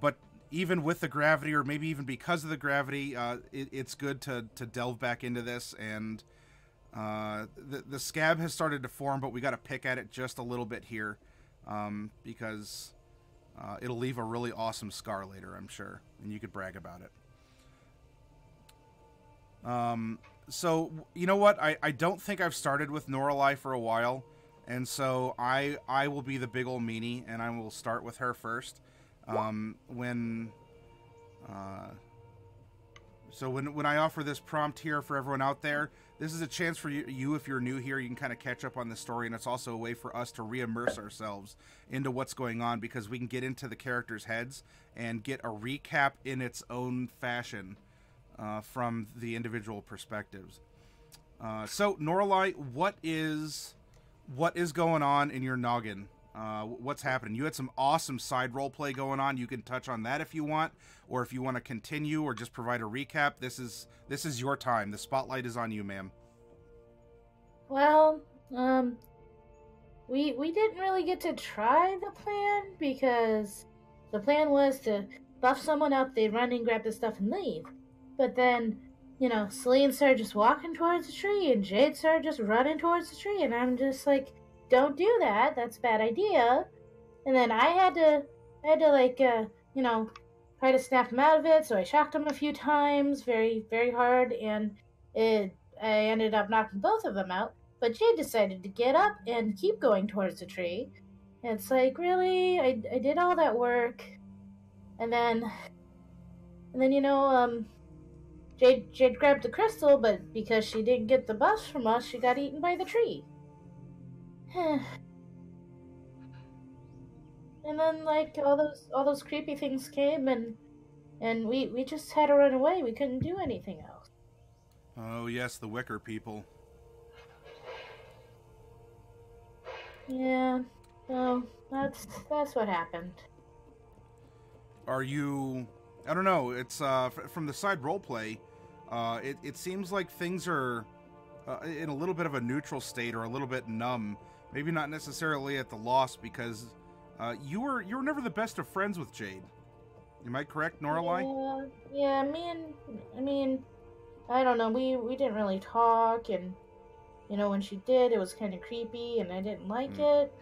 But even with the gravity, or maybe even because of the gravity, it's good to delve back into this. And the scab has started to form, but we got to pick at it just a little bit here, because it'll leave a really awesome scar later, I'm sure, and you could brag about it. So, you know what? I don't think I've started with Noralai for a while, and so I will be the big ol' meanie, and I will start with her first. When I offer this prompt here for everyone out there, this is a chance for you if you're new here, you can kind of catch up on the story, and it's also a way for us to re-immerse ourselves into what's going on, because we can get into the characters' heads and get a recap in its own fashion from the individual perspectives. So, Noralai, what is going on in your noggin? What's happening? You had some awesome side role play going on. You can touch on that if you want, or if you want to continue, or just provide a recap. This is your time. The spotlight is on you, ma'am. Well, we didn't really get to try the plan because the plan was to buff someone up, they'd run and grab the stuff and leave. But then, Celine started just walking towards the tree, and Jade started just running towards the tree, and I'm just like, don't do that. That's a bad idea. And then I had to try to snap him out of it. So I shocked him a few times, very, very hard, and I ended up knocking both of them out. But Jade decided to get up and keep going towards the tree. And it's like, really? I did all that work, and then Jade grabbed the crystal, but because she didn't get the buffs from us, she got eaten by the tree. And then all those creepy things came, and we just had to run away. We couldn't do anything else. Oh yes, the Wicker people. Yeah, so that's what happened. Are you? I don't know. It's from the side roleplay. It seems like things are in a little bit of a neutral state, or a little bit numb. Maybe not necessarily at the loss, because you were never the best of friends with Jade. Am I correct, Noralai? Yeah. I mean, I don't know. We didn't really talk, and when she did, it was kind of creepy, and I didn't like it.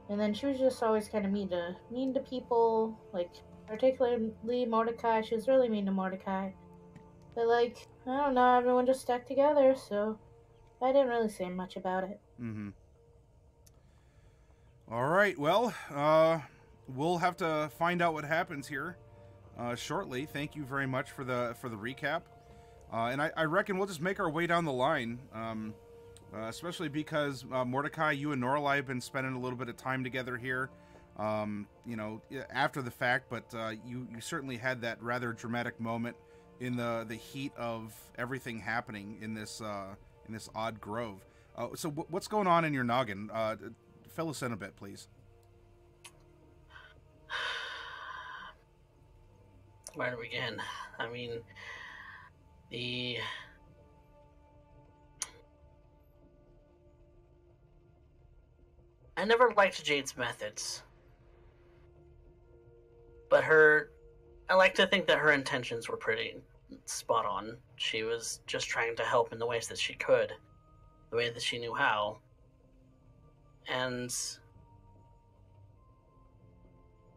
And then she was just always kind of mean to people, like particularly Mordecai. She was really mean to Mordecai. But I don't know, everyone just stuck together, so I didn't really say much about it. Mm-hmm. All right. Well, we'll have to find out what happens here shortly. Thank you very much for the recap. And I reckon we'll just make our way down the line, especially because Mordecai, you and Noralai have been spending a little bit of time together here, after the fact. But you certainly had that rather dramatic moment in the heat of everything happening in this odd grove. So what's going on in your noggin? Fill us in a bit, please. Where to begin? I mean, I never liked Jade's methods, but I like to think that her intentions were pretty spot on. She was just trying to help in the ways that she could, the way that she knew how. And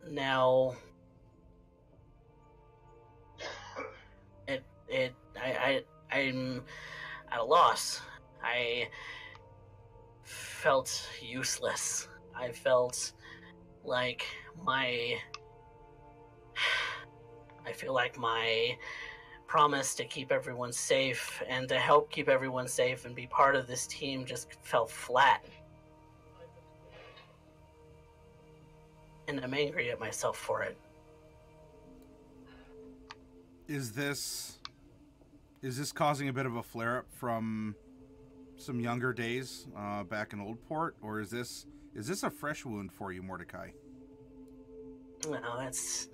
now I'm at a loss. I felt useless. I felt like I feel like my promise to keep everyone safe and to help keep everyone safe and be part of this team just fell flat. And I'm angry at myself for it. Is this causing a bit of a flare-up from some younger days back in Oldport, or is this a fresh wound for you, Mordecai? No, it's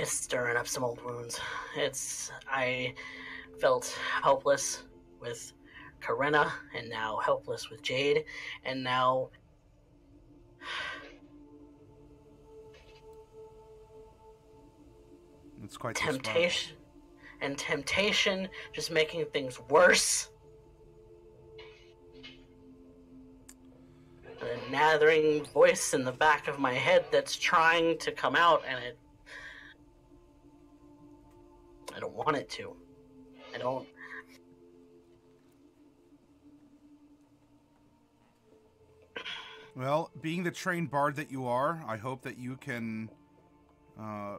stirring up some old wounds. I felt helpless with Corinna, and now helpless with Jade, and now It's quite the temptation just making things worse. A nattering voice in the back of my head that's trying to come out, and I don't want it to. I don't. Well, being the trained bard that you are, I hope that you can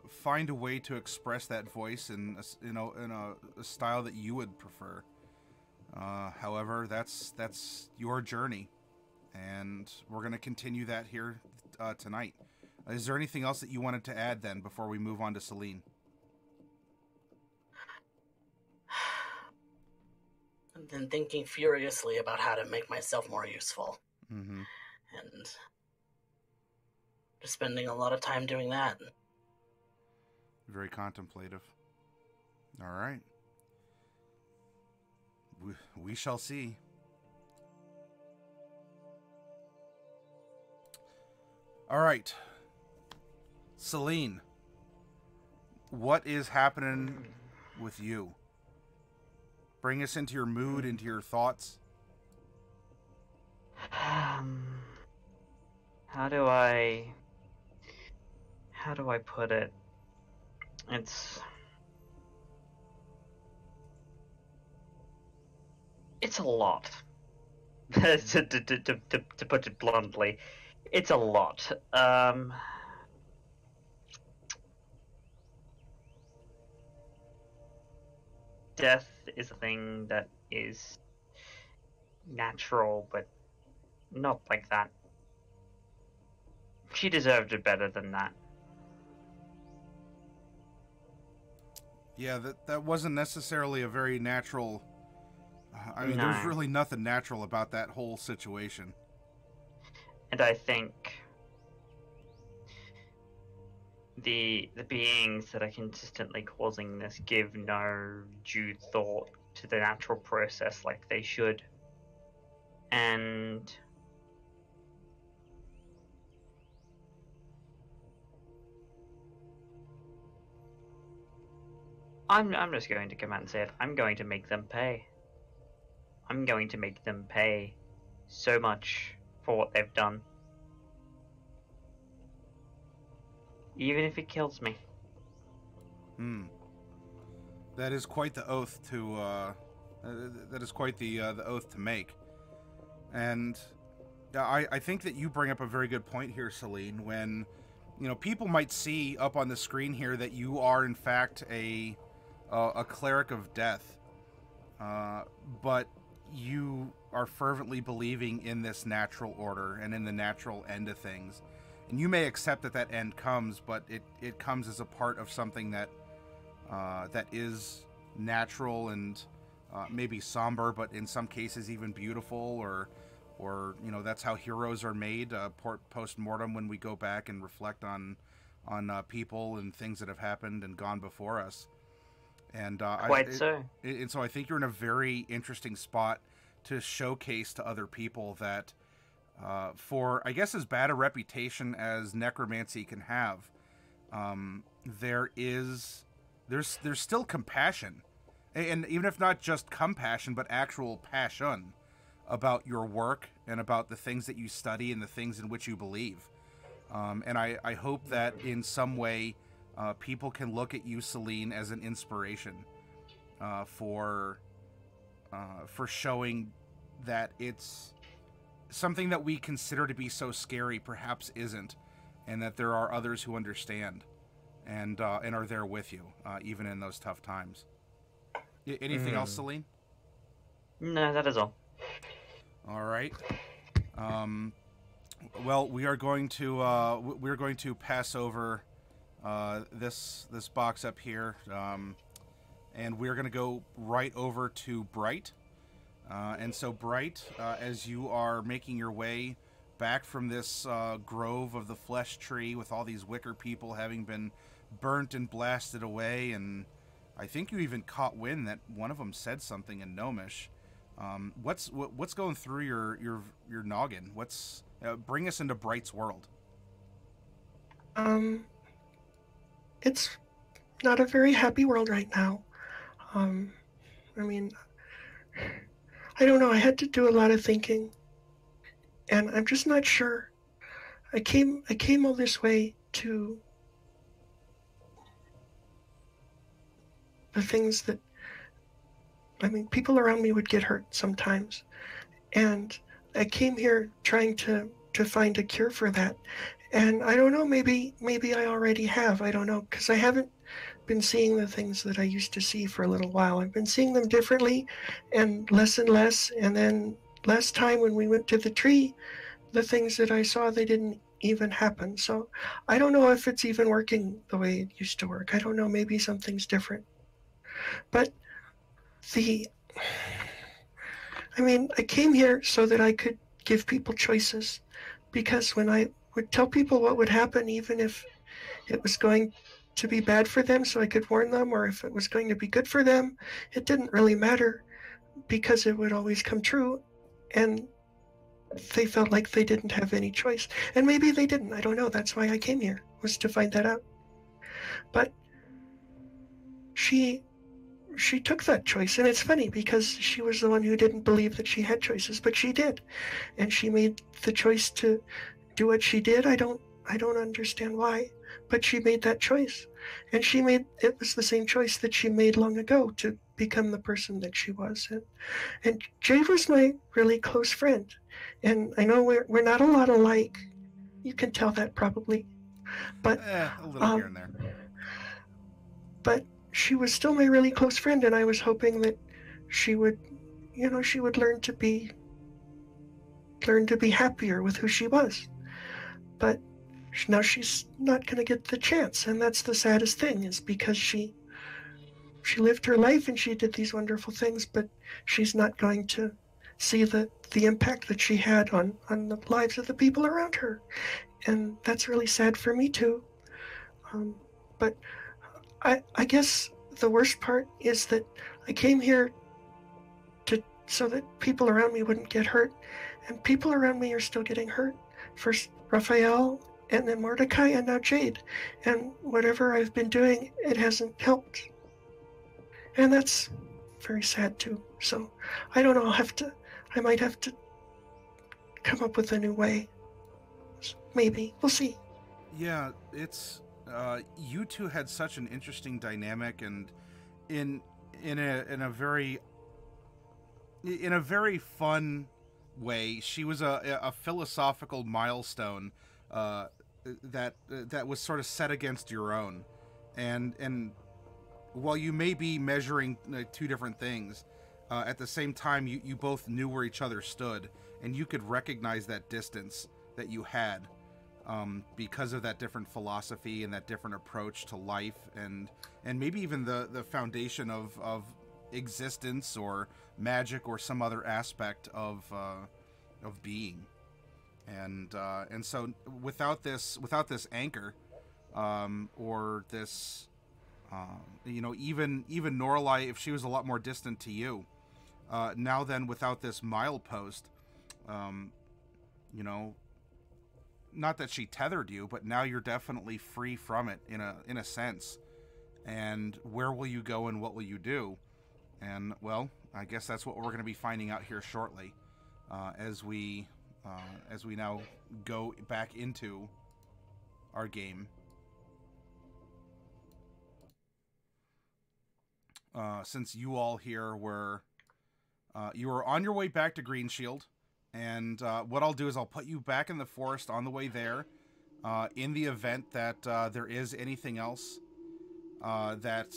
find a way to express that voice in a style that you would prefer. However, that's your journey, and we're going to continue that here tonight. Is there anything else that you wanted to add then before we move on to Celine? I've been thinking furiously about how to make myself more useful. Mm-hmm. And just spending a lot of time doing that. Very contemplative. All right. We shall see. All right. Celine, what is happening with you? Bring us into your mood, into your thoughts. How do I put it? It's a lot. to put it bluntly, it's a lot. Death is a thing that is natural, but not like that. She deserved it better than that. Yeah, that wasn't necessarily a very natural... I mean, No. there's really nothing natural about that whole situation. And I think the beings that are consistently causing this give no due thought to the natural process like they should. And I'm just going to come out and say it. I'm going to make them pay. I'm going to make them pay so much for what they've done. Even if it kills me. That is quite the oath to, that is quite the oath to make. And I think that you bring up a very good point here, Celine, when, people might see up on the screen here that you are, in fact, a cleric of death. But you are fervently believing in this natural order and in the natural end of things. And you may accept that end comes, but it comes as a part of something that that is natural and maybe somber, but in some cases even beautiful, or that's how heroes are made post-mortem, when we go back and reflect on people and things that have happened and gone before us. And and so I think you're in a very interesting spot to showcase to other people that for, I guess, as bad a reputation as necromancy can have, there's still compassion, and even if not just compassion, but actual passion about your work and about the things that you study and the things in which you believe. And I hope that in some way people can look at you, Celine, as an inspiration for showing that it's something that we consider to be so scary perhaps isn't, and that there are others who understand and are there with you even in those tough times. Anything else, Celine? No, that is all. All right. Well, we are going to pass over this box up here, and we're going to go right over to Bright. And so, Bright, as you are making your way back from this grove of the flesh tree with all these wicker people having been burnt and blasted away, and I think you even caught wind that one of them said something in Gnomish. What's going through your noggin? Bring us into Bright's world. It's not a very happy world right now. Um, I mean, I don't know. I had to do a lot of thinking, and I'm just not sure. I came all this way to the things that, I mean, people around me would get hurt sometimes, and I came here trying to find a cure for that. And I don't know, maybe I already have. I don't know, because I haven't been seeing the things that I used to see for a little while. I've been seeing them differently and less. And then last time when we went to the tree, the things that I saw, they didn't even happen. So I don't know if it's even working the way it used to work. I don't know, maybe something's different. But the, I mean, I came here so that I could give people choices, because when I would tell people what would happen, even if it was going to be bad for them, so I could warn them, or if it was going to be good for them, it didn't really matter, because it would always come true, and they felt like they didn't have any choice. And maybe they didn't. I don't know. That's why I came here, was to find that out. But she took that choice, and it's funny because she was the one who didn't believe that she had choices, but she did, and she made the choice to do what she did. I don't understand why, but she made that choice, and it was the same choice that she made long ago, to become the person that she was. And Jade was my really close friend, and I know we're not a lot alike. You can tell that probably, but a little here and there. But she was still my really close friend, and I was hoping that she would, she would learn to be happier with who she was. But now she's not going to get the chance, and that's the saddest thing, is because she lived her life and she did these wonderful things, but she's not going to see the impact that she had on the lives of the people around her, and that's really sad for me too. But I guess the worst part is that I came here so that people around me wouldn't get hurt, and people around me are still getting hurt. First Raphael, and then Mordecai, and now Jade. And whatever I've been doing, it hasn't helped. And that's very sad too. So I don't know, I might have to come up with a new way. Maybe. We'll see. Yeah, it's you two had such an interesting dynamic, and in a very fun way. She was a philosophical milestone that was sort of set against your own, and while you may be measuring two different things, at the same time you both knew where each other stood, and you could recognize that distance that you had, because of that different philosophy and that different approach to life, and maybe even the foundation of existence or magic or some other aspect of being, and so without this anchor, or this, even Norlai, if she was a lot more distant to you, now then without this milepost, not that she tethered you, but now you're definitely free from it in a sense. And where will you go and what will you do? And, well, I guess that's what we're going to be finding out here shortly, as we now go back into our game. Since you all here were on your way back to Green Shield, and what I'll do is I'll put you back in the forest on the way there, in the event that there is anything else that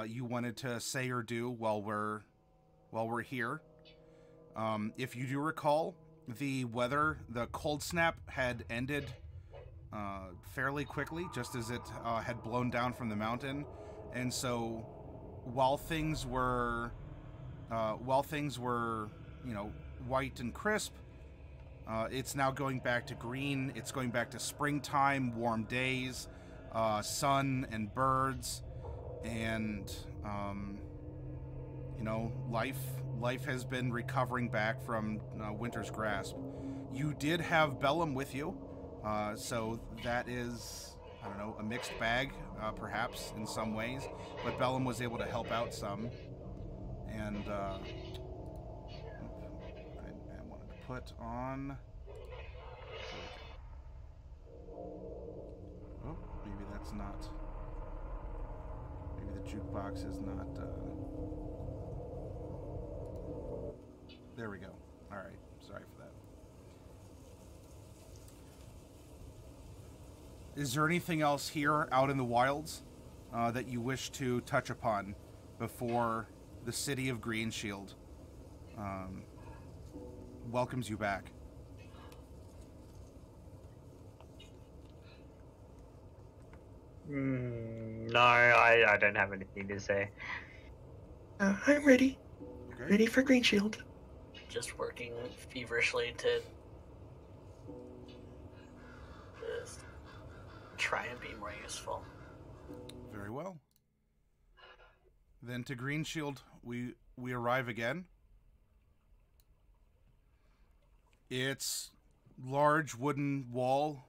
you wanted to say or do while we're here. If you do recall, the cold snap had ended fairly quickly, just as it had blown down from the mountain, and so while things were white and crisp, it's now going back to green. It's going back to springtime, warm days, sun and birds, and life has been recovering back from winter's grasp. You did have Bellum with you, so that is I don't know, a mixed bag, perhaps, in some ways. But Bellum was able to help out some. And, I wanted to put on... Oh, maybe that's not... Maybe the jukebox is not, There we go. Alright, sorry for that. Is there anything else here out in the wilds that you wish to touch upon before the city of Greenshield welcomes you back? No, I don't have anything to say. I'm ready. Okay. Ready for Green Shield. Just working feverishly to just try and be more useful. Very well. Then to Greenshield we arrive again. Its large wooden wall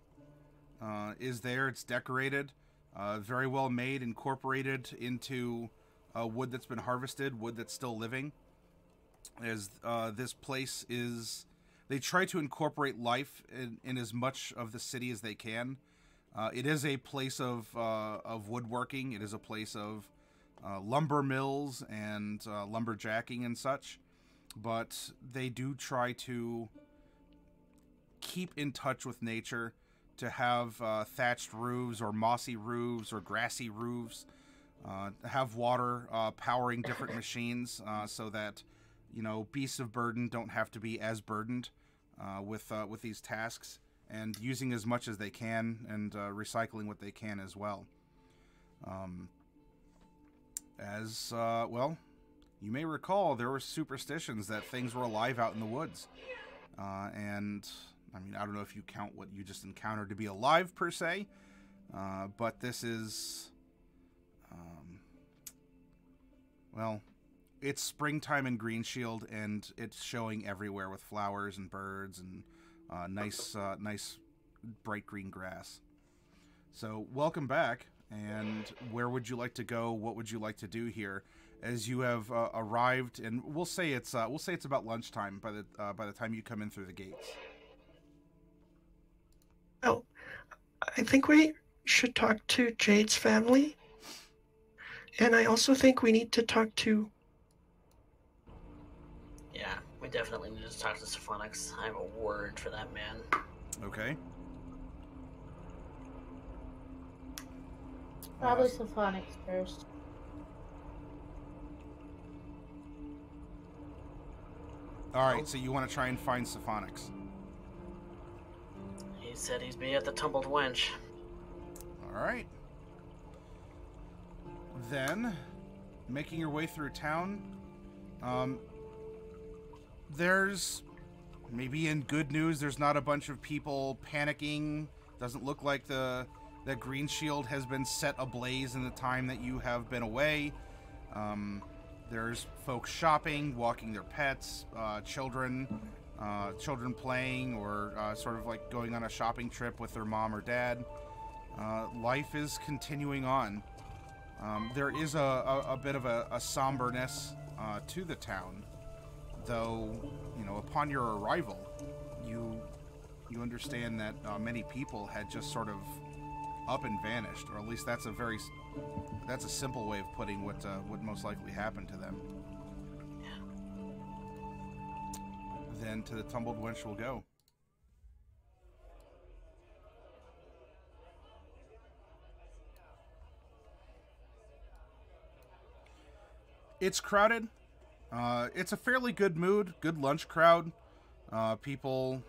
is there. It's decorated, very well made, incorporated into wood that's been harvested, wood that's still living. As this place is, they try to incorporate life in as much of the city as they can. It is a place of woodworking. It is a place of lumber mills and lumberjacking and such. But they do try to keep in touch with nature, to have thatched roofs or mossy roofs or grassy roofs, have water powering different machines so that, you know, beasts of burden don't have to be as burdened with these tasks, and using as much as they can and recycling what they can as well. Well, you may recall there were superstitions that things were alive out in the woods. And, I mean, I don't know if you count what you just encountered to be alive per se, but this is, well, it's springtime in Greenshield, and it's showing everywhere with flowers and birds and nice bright green grass. So, welcome back, and where would you like to go? What would you like to do here? As you have arrived, and we'll say it's about lunchtime by the time you come in through the gates. Oh, I think we should talk to Jade's family, and I also think we need to talk to... Yeah, we definitely need to talk to Syphenix. I have a word for that man. Okay. Probably Syphenix first. Alright, so you want to try and find Syphenix. He said he'd be at the Tumbled Wench. Alright. Then, making your way through town, there's, maybe in good news, there's not a bunch of people panicking. Doesn't look like that Greenshield has been set ablaze in the time that you have been away. There's folks shopping, walking their pets, children playing, or sort of like going on a shopping trip with their mom or dad. Life is continuing on. There is a bit of a somberness to the town, though, you know, upon your arrival, you understand that many people had just sort of up and vanished, or at least that's a simple way of putting what most likely happened to them. Then to the Tumbled Wench we'll go. It's crowded. It's a fairly good mood, good lunch crowd. People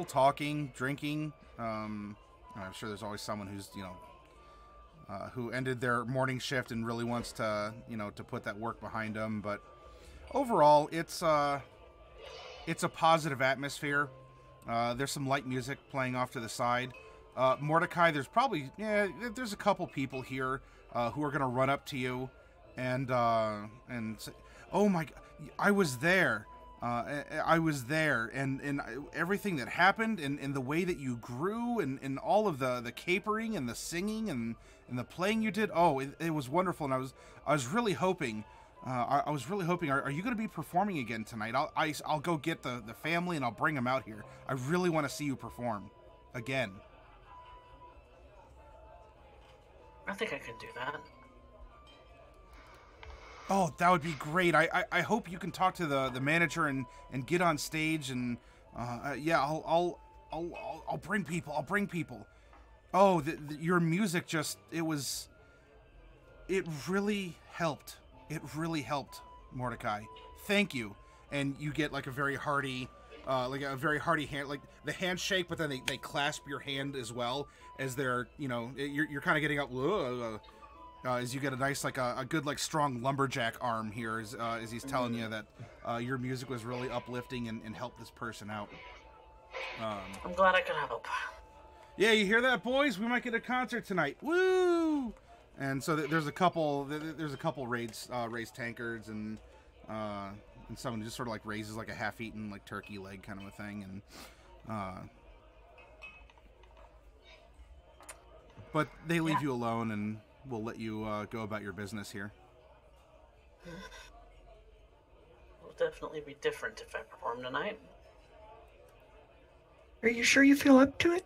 talking, drinking. I'm sure there's always someone who's, you know, who ended their morning shift and really wants to, you know, to put that work behind them. But overall, it's a positive atmosphere. There's some light music playing off to the side. Mordecai, there's a couple people here who are going to run up to you and say, "Oh my God, I was there. I was there, and everything that happened, and the way that you grew, and all of the capering and the singing and the playing you did. Oh, it was wonderful, and I was really hoping. I was really hoping. Are you going to be performing again tonight? I'll go get the family and I'll bring them out here. I really want to see you perform again. I think I can do that. Oh, that would be great. I hope you can talk to the manager and get on stage, and yeah, I'll bring people. I'll bring people. Oh, your music it really helped. It really helped, Mordecai. Thank you. And you get like a very hearty hand, like the handshake, but then they clasp your hand as well as they're, you're kind of getting up. As you get a nice, like a good, like strong lumberjack arm here, as he's telling you that your music was really uplifting and helped this person out. I'm glad I could help. Yeah, you hear that, boys? We might get a concert tonight. Woo! And so there's a couple raised tankards and someone just sort of like raises like a half-eaten like turkey leg kind of a thing, and but they leave you alone and we'll let you go about your business here. It'll definitely be different if I perform tonight. Are you sure you feel up to it?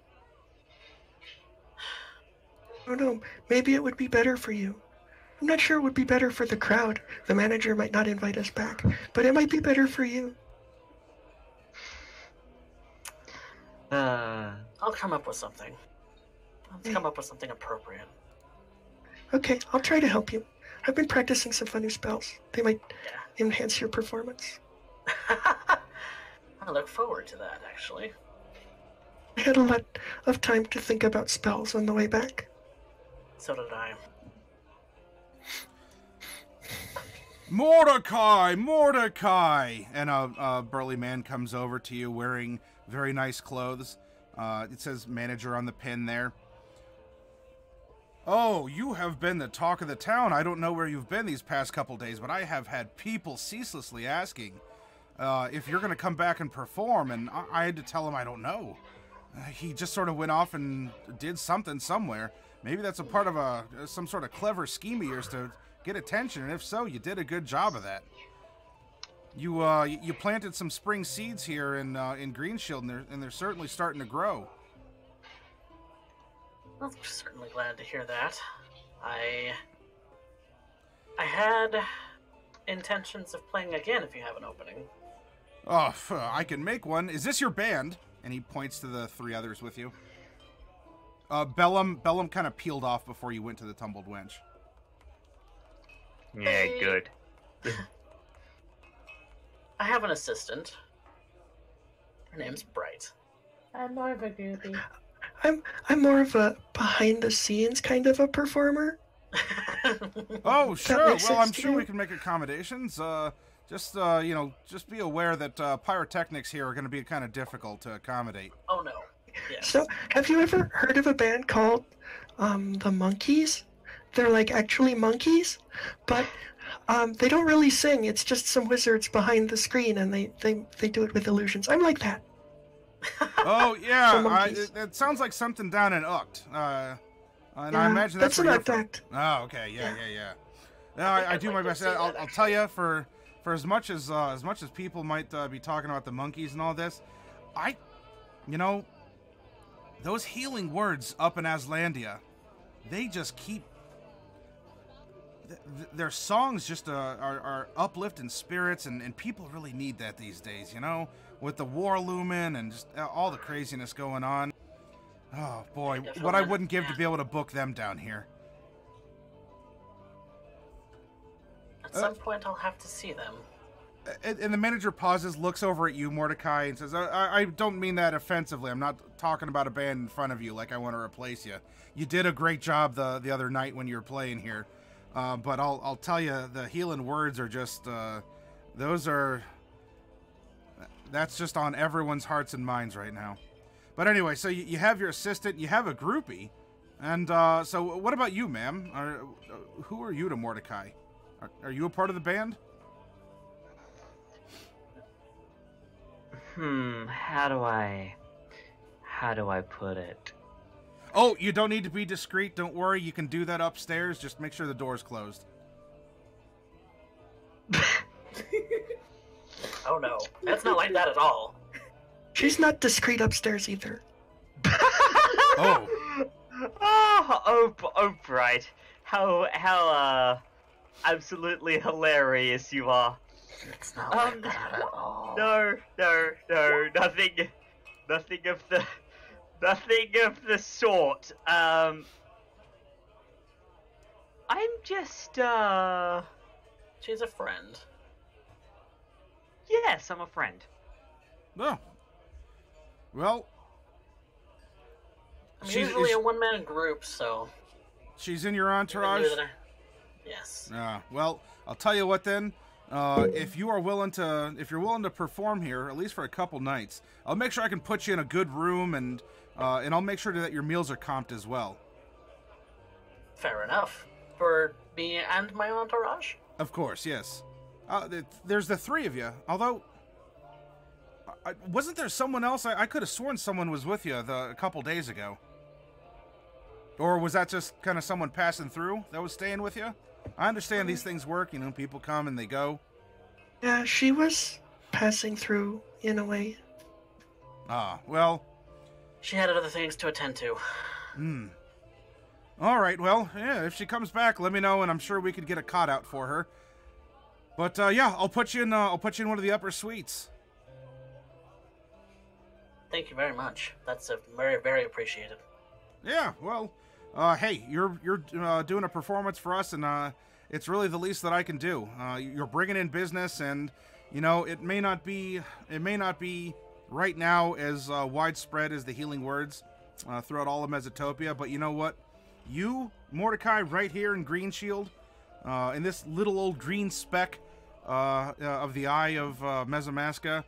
Oh no, maybe it would be better for you. I'm not sure it would be better for the crowd. The manager might not invite us back, but it might be better for you. I'll come up with something. I'll come up with something appropriate. Okay, I'll try to help you. I've been practicing some funny spells. They might enhance your performance. I look forward to that, actually. I had a lot of time to think about spells on the way back. So did I. Mordecai! Mordecai! And a burly man comes over to you wearing very nice clothes. It says manager on the pin there. Oh, you have been the talk of the town. I don't know where you've been these past couple days, but I have had people ceaselessly asking if you're going to come back and perform, and I had to tell him I don't know. He just sort of went off and did something somewhere. Maybe that's a part of some sort of clever scheme of yours to get attention, and if so, you did a good job of that. You planted some spring seeds here in Greenshield, and they're certainly starting to grow. I'm certainly glad to hear that. I had intentions of playing again if you have an opening. Oh, I can make one. Is this your band? And he points to the three others with you. Bellum kind of peeled off before you went to the tumbled wench. Yeah, good. I have an assistant. Her name's Bright. I'm more of a groupie. I'm more of a behind-the-scenes kind of a performer. Oh, sure. Well, I'm sure you? we can make accommodations. Just be aware that pyrotechnics here are going to be kind of difficult to accommodate. Oh, no. Yes. So, have you ever heard of a band called the Monkeys? They're like actually monkeys, but they don't really sing. It's just some wizards behind the screen, and they do it with illusions. I'm like that. Oh, yeah. It sounds like something down in Uct. And I imagine that's an where Uct act. Oh, okay. Yeah. No, I do my best. I'll tell you, for as much as people might be talking about the monkeys and all this, those healing words up in Aslandia, they just keep. Their songs just are uplifting spirits, and people really need that these days, with the war looming and just all the craziness going on. Oh, boy, what I wouldn't give to be able to book them down here. At some point, I'll have to see them. And the manager pauses, looks over at you, Mordecai, and says, I don't mean that offensively. I'm not talking about a band in front of you like I want to replace you. You did a great job the other night when you were playing here. But I'll tell you, the healing words are just, that's just on everyone's hearts and minds right now. But anyway, so you have your assistant, you have a groupie, and so what about you, ma'am? Who are you to Mordecai? Are you a part of the band? How do I put it? Oh, you don't need to be discreet. Don't worry. You can do that upstairs. Just make sure the door's closed. Oh no, that's not like that at all. She's not discreet upstairs either. Oh. Oh, Bright. How absolutely hilarious you are. It's not like that at all. No, nothing of the sort. I'm just, She's a friend. Yes, I'm a friend. Oh. Well. I'm usually a one-man group, so... She's in your entourage? Yes. Well, I'll tell you what then. If you're willing to perform here, at least for a couple nights, I'll make sure I can put you in a good room, and I'll make sure that your meals are comped as well. Fair enough. For me and my entourage? Of course, yes. There's the three of you. Although, wasn't there someone else? I could have sworn someone was with you a couple days ago. Or was that just kind of someone passing through that was staying with you? I understand these things work, people come and they go. Yeah, she was passing through, in a way. Well... She had other things to attend to. Alright, well, yeah, if she comes back, let me know, and I'm sure we could get a cot out for her. But, yeah, I'll put you in one of the upper suites. Thank you very much. That's very, very appreciated. Yeah, well... hey, you're doing a performance for us, and it's really the least that I can do. You're bringing in business, and it may not be right now as widespread as the healing words throughout all of Mesotopia. But you know what? You, Mordecai, right here in Green Shield, in this little old green speck of the eye of Mesomasca,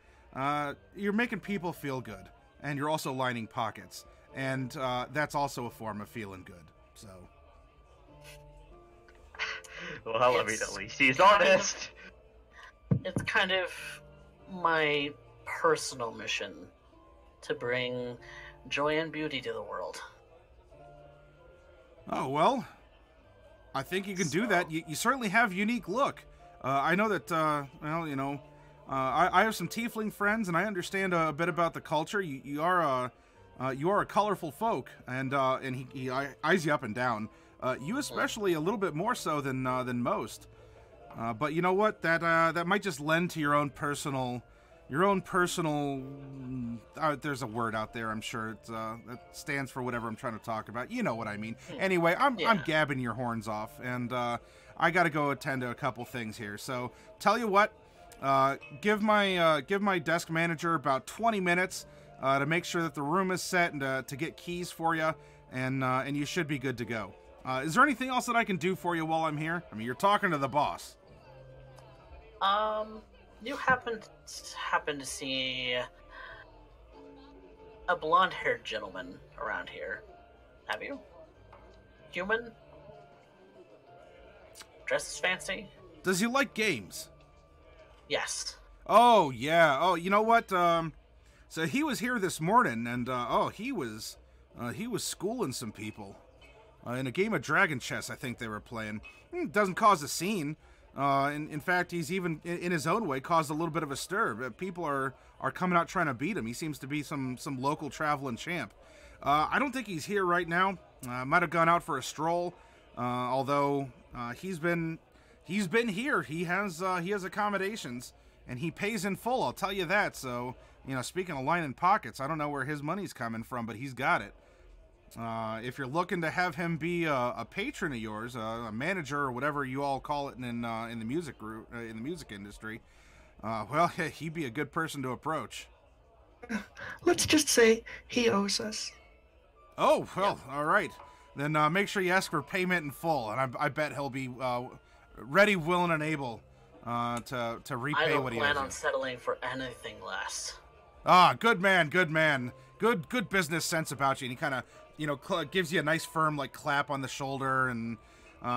you're making people feel good, and you're also lining pockets. And that's also a form of feeling good, so... Well, I mean, at least he's honest. It's kind of my personal mission to bring joy and beauty to the world. Oh, well, I think you can do that. You certainly have a unique look. I know that, I have some tiefling friends, and I understand a bit about the culture. You are a colorful folk, and he eyes you up and down. You especially a little bit more so than most. But you know what? That might just lend to your own personal. There's a word out there. I'm sure that stands for whatever I'm trying to talk about. You know what I mean. Anyway, I'm gabbing your horns off, and I got to go attend to a couple things here. So tell you what, give my desk manager about 20 minutes. To make sure that the room is set and to get keys for you, and you should be good to go. Is there anything else that I can do for you while I'm here? I mean, you're talking to the boss. You happen to see a blonde-haired gentleman around here, have you? Human? Dresses fancy? Does he like games? Yes. Oh, yeah. Oh, you know what? So he was here this morning, and he was schooling some people in a game of Dragon Chess. I think they were playing. Doesn't cause a scene. In fact, he's even in his own way caused a little bit of a stir. People are coming out trying to beat him. He seems to be some local traveling champ. I don't think he's here right now. Might have gone out for a stroll. Although he's been here. He has accommodations, and he pays in full. I'll tell you that. So. Speaking of lining pockets, I don't know where his money's coming from, but he's got it. If you're looking to have him be a patron of yours, a manager or whatever you all call it in the music group, in the music industry, well, he'd be a good person to approach. Let's just say he owes us. Oh, well, all right. Then make sure you ask for payment in full, and I bet he'll be ready, willing, and able to repay what he owes. I don't plan on settling for anything less. Good man. Good business sense about you. And he kind of, gives you a nice firm, clap on the shoulder and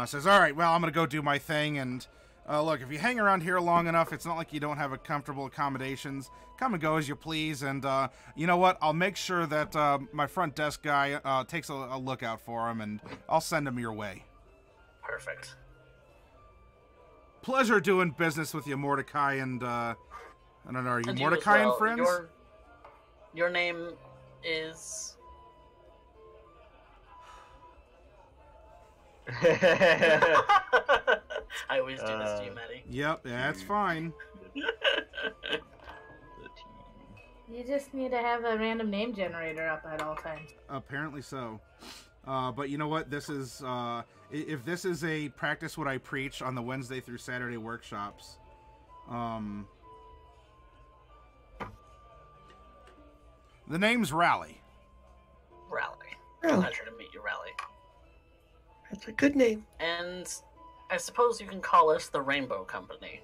says, all right, well, I'm going to go do my thing. And Look, if you hang around here long enough, it's not like you don't have a comfortable accommodations. Come and go as you please, and you know what? I'll make sure that my front desk guy takes a look out for him, and I'll send him your way. Perfect. Pleasure doing business with you, Mordecai, and I don't know, are you And Mordecai as and friends? Your name is... I always do this to you, Matty. Yep, that's fine. You just need to have a random name generator up at all times. Apparently so. But you know what? This is, if this is a practice what I preach on the Wednesday through Saturday workshops, the name's Rally. Rally. Rally. Pleasure to meet you, Rally. That's a good name. And I suppose you can call us the Rainbow Company.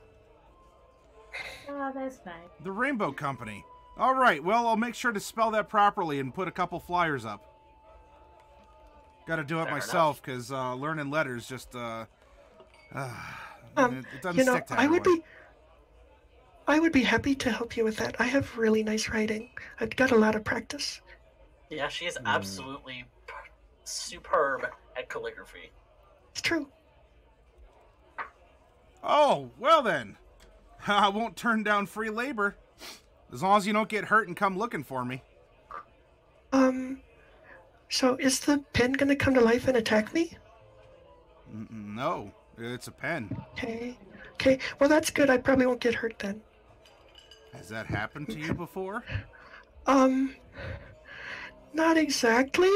Oh, that's nice. The Rainbow Company. All right, well, I'll make sure to spell that properly and put a couple flyers up. Got to do it Fair myself, because learning letters just, it doesn't You know, stick to I everyone. would be happy to help you with that. I have really nice writing. I've got a lot of practice. Yeah, she is absolutely superb at calligraphy. It's true. Oh, well then. I won't turn down free labor. As long as you don't get hurt and come looking for me. So is the pen gonna come to life and attack me? No, it's a pen. Okay. Okay, well that's good. I probably won't get hurt then. Has that happened to you before? Not exactly.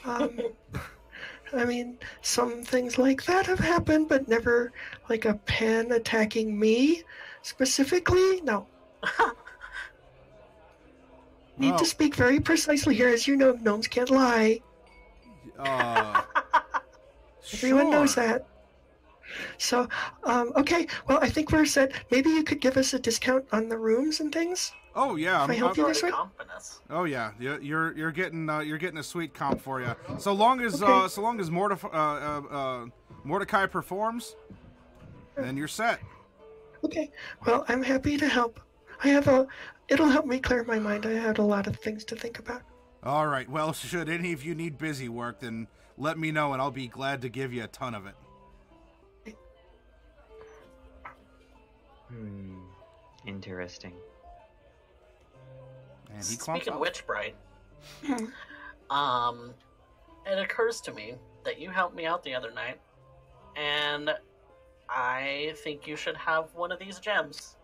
I mean, some things like that have happened, but never like a pen attacking me specifically. No. Need Oh. to speak very precisely here. As you know, gnomes can't lie. Everyone knows Sure. that. So, okay. Well, I think we're set. Maybe you could give us a discount on the rooms and things. Oh yeah, If I help you Already this way? comping us. oh yeah, you're getting a sweet comp for you. So long as Okay. Mordecai performs, then you're set. Okay. Well, I'm happy to help. It'll help me clear my mind. I had a lot of things to think about. All right. Well, should any of you need busy work, then let me know, and I'll be glad to give you a ton of it. Interesting. And he clumps Speaking of up. which, Bright, Hmm. it occurs to me that you helped me out the other night, and I think you should have one of these gems.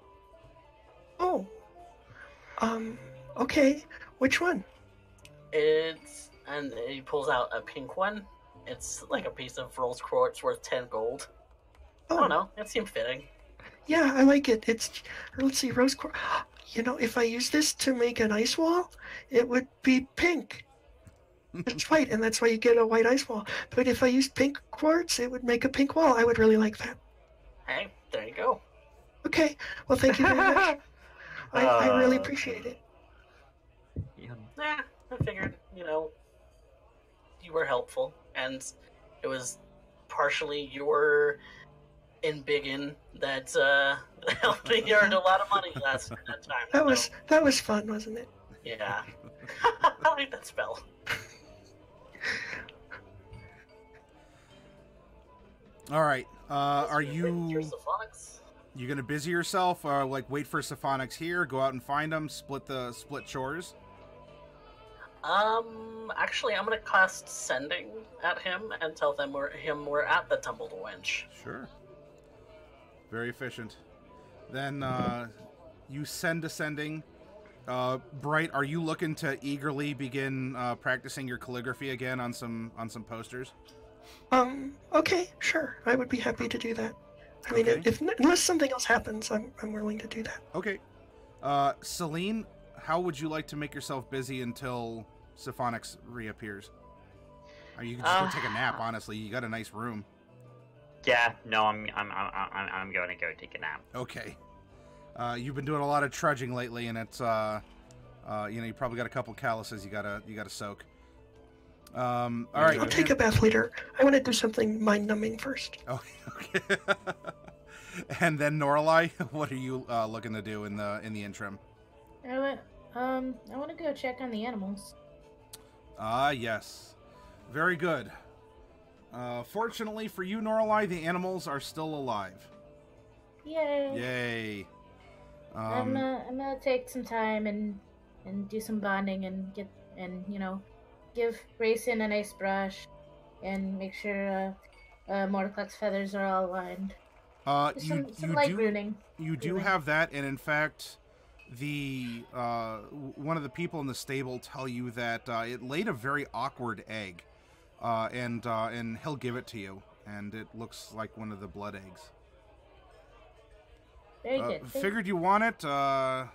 Oh. Okay. Which one? And he pulls out a pink one. It's like a piece of rose quartz worth 10 gold. I Oh, don't know, it seemed fitting. yeah, I like it. Let's see, rose quartz. You know, if I use this to make an ice wall, it would be pink. It's white, and that's why you get a white ice wall. But if I used pink quartz, it would make a pink wall. I would really like that. Hey, there you go. Okay. Well, thank you very much. I really appreciate it. Yeah. I figured, you were helpful, and it was partially your embiggen that helped me earn a lot of money that time. That was fun, wasn't it? Yeah. I like that spell. All right. Are Your you Syphenix? gonna busy syphenix, or like wait for Syphenix here, go out and find them, split chores? Actually, I'm gonna cast sending at him and tell them we're at the Tumbled Wench. Sure. Very efficient. Then you send ascending. Bright, are you looking to eagerly begin practicing your calligraphy again on some posters? Okay, sure. I would be happy to do that. I mean, Okay. unless something else happens, I'm willing to do that. Okay. Celine, how would you like to make yourself busy until Syphenix reappears? Or you can just go take a nap. Honestly, you got a nice room. Yeah, no, I'm going to go take a nap. Okay. You've been doing a lot of trudging lately, and it's you probably got a couple calluses you gotta soak. All right. I'll take a bath later. I want to do something mind-numbing first. Okay. And then Norlai, what are you looking to do in the interim? I want to go check on the animals. Ah, yes. Very good. Fortunately for you, Norlai, the animals are still alive. Yay! Yay. I'm gonna take some time and do some bonding and give Grayson a nice brush and make sure Mordecai's feathers are all aligned. Some light grooming. You do have that, and in fact, the one of the people in the stable tell you that it laid a very awkward egg, and he'll give it to you, and it looks like one of the blood eggs. Very good. Figured you want it. I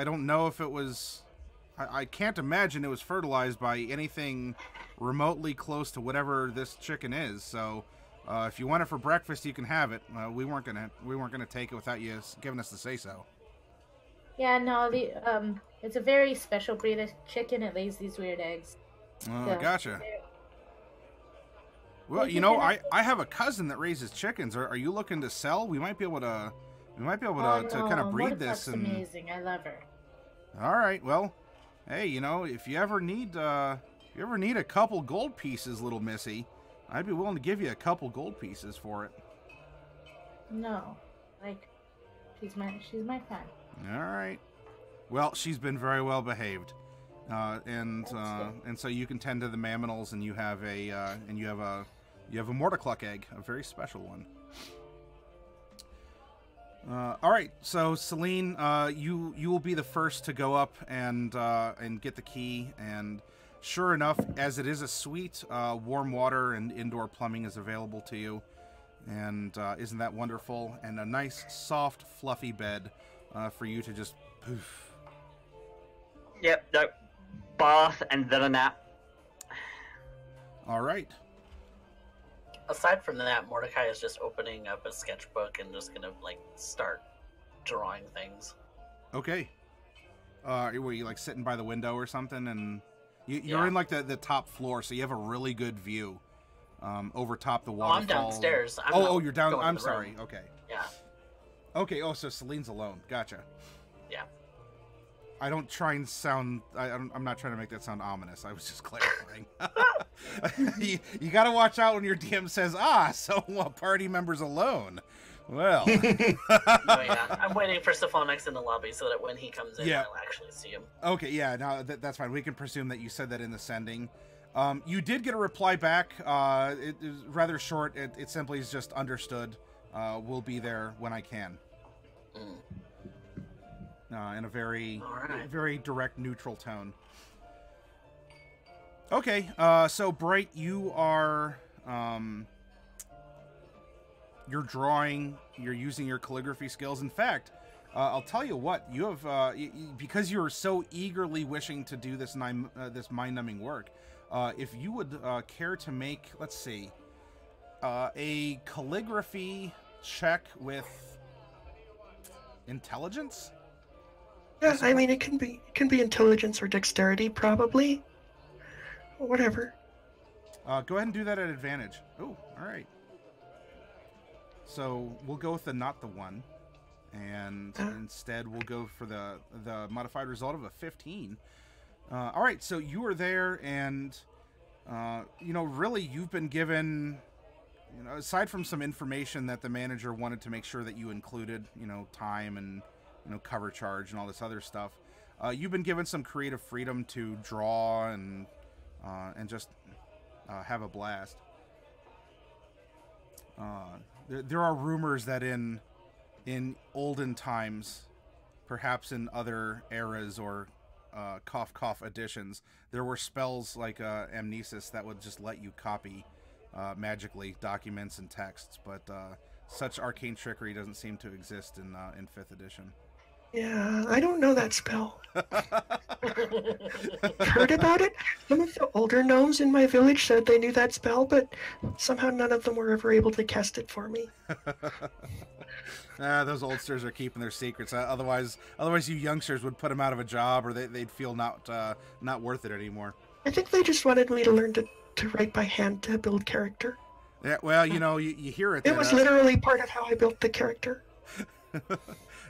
don't know if it was. I can't imagine it was fertilized by anything remotely close to whatever this chicken is. So, if you want it for breakfast, you can have it. We weren't gonna take it without you giving us the say so. Yeah, no. It's a very special breed of chicken. It lays these weird eggs. So, gotcha. Well, you know, I have a cousin that raises chickens. Are you looking to sell? We might be able to kind of breed this. And Amazing. I love her. All right. Well, hey, you know, if you ever need a couple gold pieces, little missy, I'd be willing to give you a couple gold pieces for it. No, like she's my friend. All right. Well, she's been very well behaved. And so you can tend to the mammals, and you have a Mordecai egg, a very special one. All right, so Celine, you will be the first to go up and get the key. And sure enough, as it is a suite, warm water and indoor plumbing is available to you. And isn't that wonderful? And a nice, soft, fluffy bed for you to just poof. Yep. No. Bath and then a nap. All right. Aside from that, Mordecai is just opening up a sketchbook and just gonna start drawing things. Okay. Were you like sitting by the window or something? And you're in like the top floor, so you have a really good view over top the waterfall. I'm downstairs. You're down. I'm sorry. Room. Okay. Yeah. Okay. Oh, so Celine's alone. Gotcha. Yeah. I don't try and sound. I'm not trying to make that sound ominous. I was just clarifying. you got to watch out when your DM says, so a party member's alone. Well. Oh, yeah. I'm waiting for Syphenix in the lobby so that when he comes in, I'll actually see him. Okay, yeah, no, that's fine. We can presume that you said that in the sending. You did get a reply back. It is rather short. It simply is just understood. We'll be there when I can. In a very, very direct, neutral tone. Okay, so Bright, you are, you're drawing, you're using your calligraphy skills. In fact, I'll tell you what, you have, because you're so eagerly wishing to do this mind-numbing work, if you would care to make, let's see, a calligraphy check with intelligence? Yeah, I mean, it can be intelligence or dexterity, probably. Whatever. Go ahead and do that at advantage. Oh, all right. So we'll go with the not the one, and instead we'll go for the modified result of a 15. All right, so you are there, and really you've been given, aside from some information that the manager wanted to make sure that you included, time and cover charge and all this other stuff. You've been given some creative freedom to draw and just have a blast. There are rumors that in olden times, perhaps in other eras or cough editions, there were spells like amnesis that would just let you copy magically documents and texts, but such arcane trickery doesn't seem to exist in 5th edition. Yeah, I don't know that spell. Heard about it? Some of the older gnomes in my village said they knew that spell, but somehow none of them were ever able to cast it for me. Those oldsters are keeping their secrets. Otherwise you youngsters would put them out of a job, or they'd feel not worth it anymore. I think they just wanted me to learn to write by hand to build character. Yeah, well, you know, you hear it. It was literally part of how I built the character.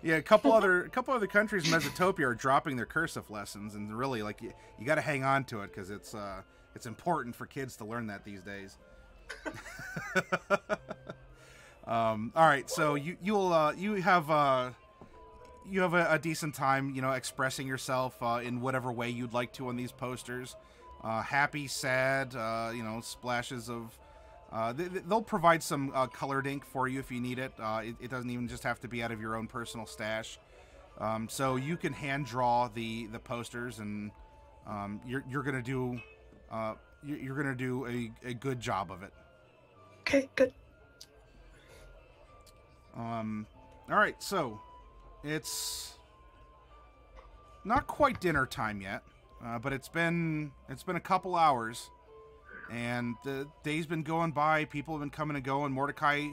Yeah, a couple other countries in Mesotopia are dropping their cursive lessons, and really, like, you got to hang on to it because it's important for kids to learn that these days. All right, so you have a decent time, you know, expressing yourself in whatever way you'd like to on these posters. Happy, sad, you know, splashes of. They'll provide some colored ink for you if you need it. It doesn't even just have to be out of your own personal stash. So you can hand draw the posters, and you're gonna do a good job of it. Okay, good. All right, so it's not quite dinner time yet, but it's been a couple hours. And the day's been going by. People have been coming and going. Mordecai,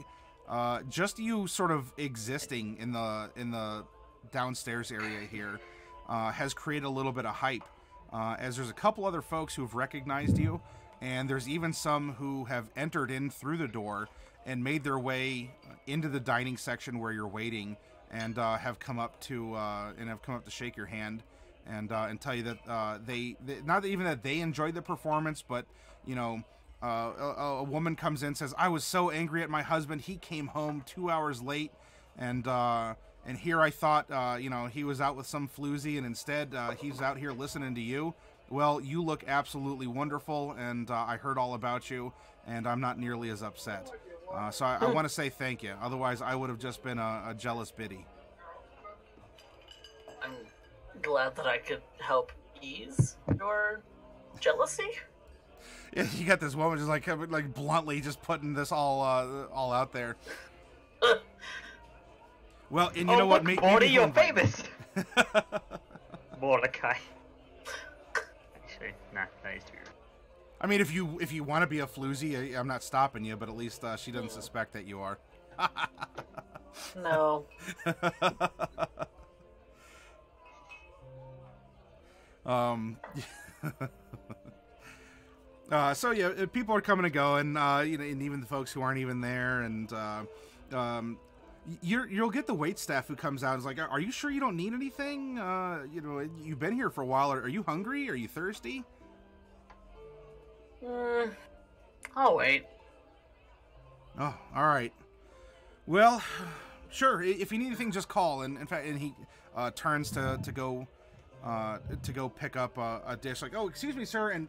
just you sort of existing in the downstairs area here has created a little bit of hype. As there's a couple other folks who have recognized you, and there's even some who have entered in through the door and made their way into the dining section where you're waiting, and have come up to shake your hand and tell you that they not even that they enjoyed the performance, but you know, a woman comes in and says, "I was so angry at my husband. He came home 2 hours late, and here I thought, you know, he was out with some floozy, and instead he's out here listening to you. Well, you look absolutely wonderful, and I heard all about you, and I'm not nearly as upset. So I want to say thank you. Otherwise, I would have just been a jealous biddy." I'm glad that I could help ease your jealousy. Yeah, you got this woman just like bluntly just putting this all out there. Well, and you know what? Morty, you're famous. Mordecai. Actually, nah, that is true. I mean, if you want to be a floozy, I'm not stopping you, but at least she doesn't suspect that you are. No. So yeah, people are coming and going, you know, and even the folks who aren't even there, and you'll get the wait staff who comes out and is like, "Are you sure you don't need anything? You know, you've been here for a while. Are you hungry? Are you thirsty?" I'll wait. Oh, all right. Well, sure. If you need anything, just call. And in fact, and he turns to go pick up a dish. Like, "Oh, excuse me, sir," and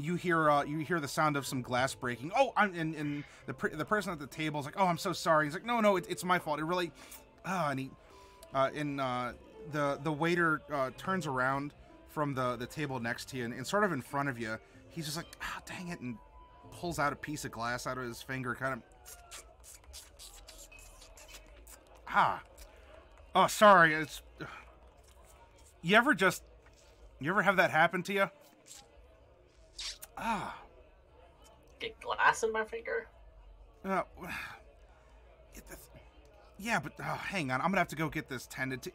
you hear the sound of some glass breaking. Oh, and the person at the table is like, "Oh, I'm so sorry." He's like, "No, it's my fault. It really," and the waiter turns around from the table next to you and sort of in front of you. He's just like, "Ah, dang it," and pulls out a piece of glass out of his finger, kind of. Oh, sorry. It's. You ever have that happen to you? Get glass in my finger? Yeah, but hang on. I'm gonna have to go get this tended to.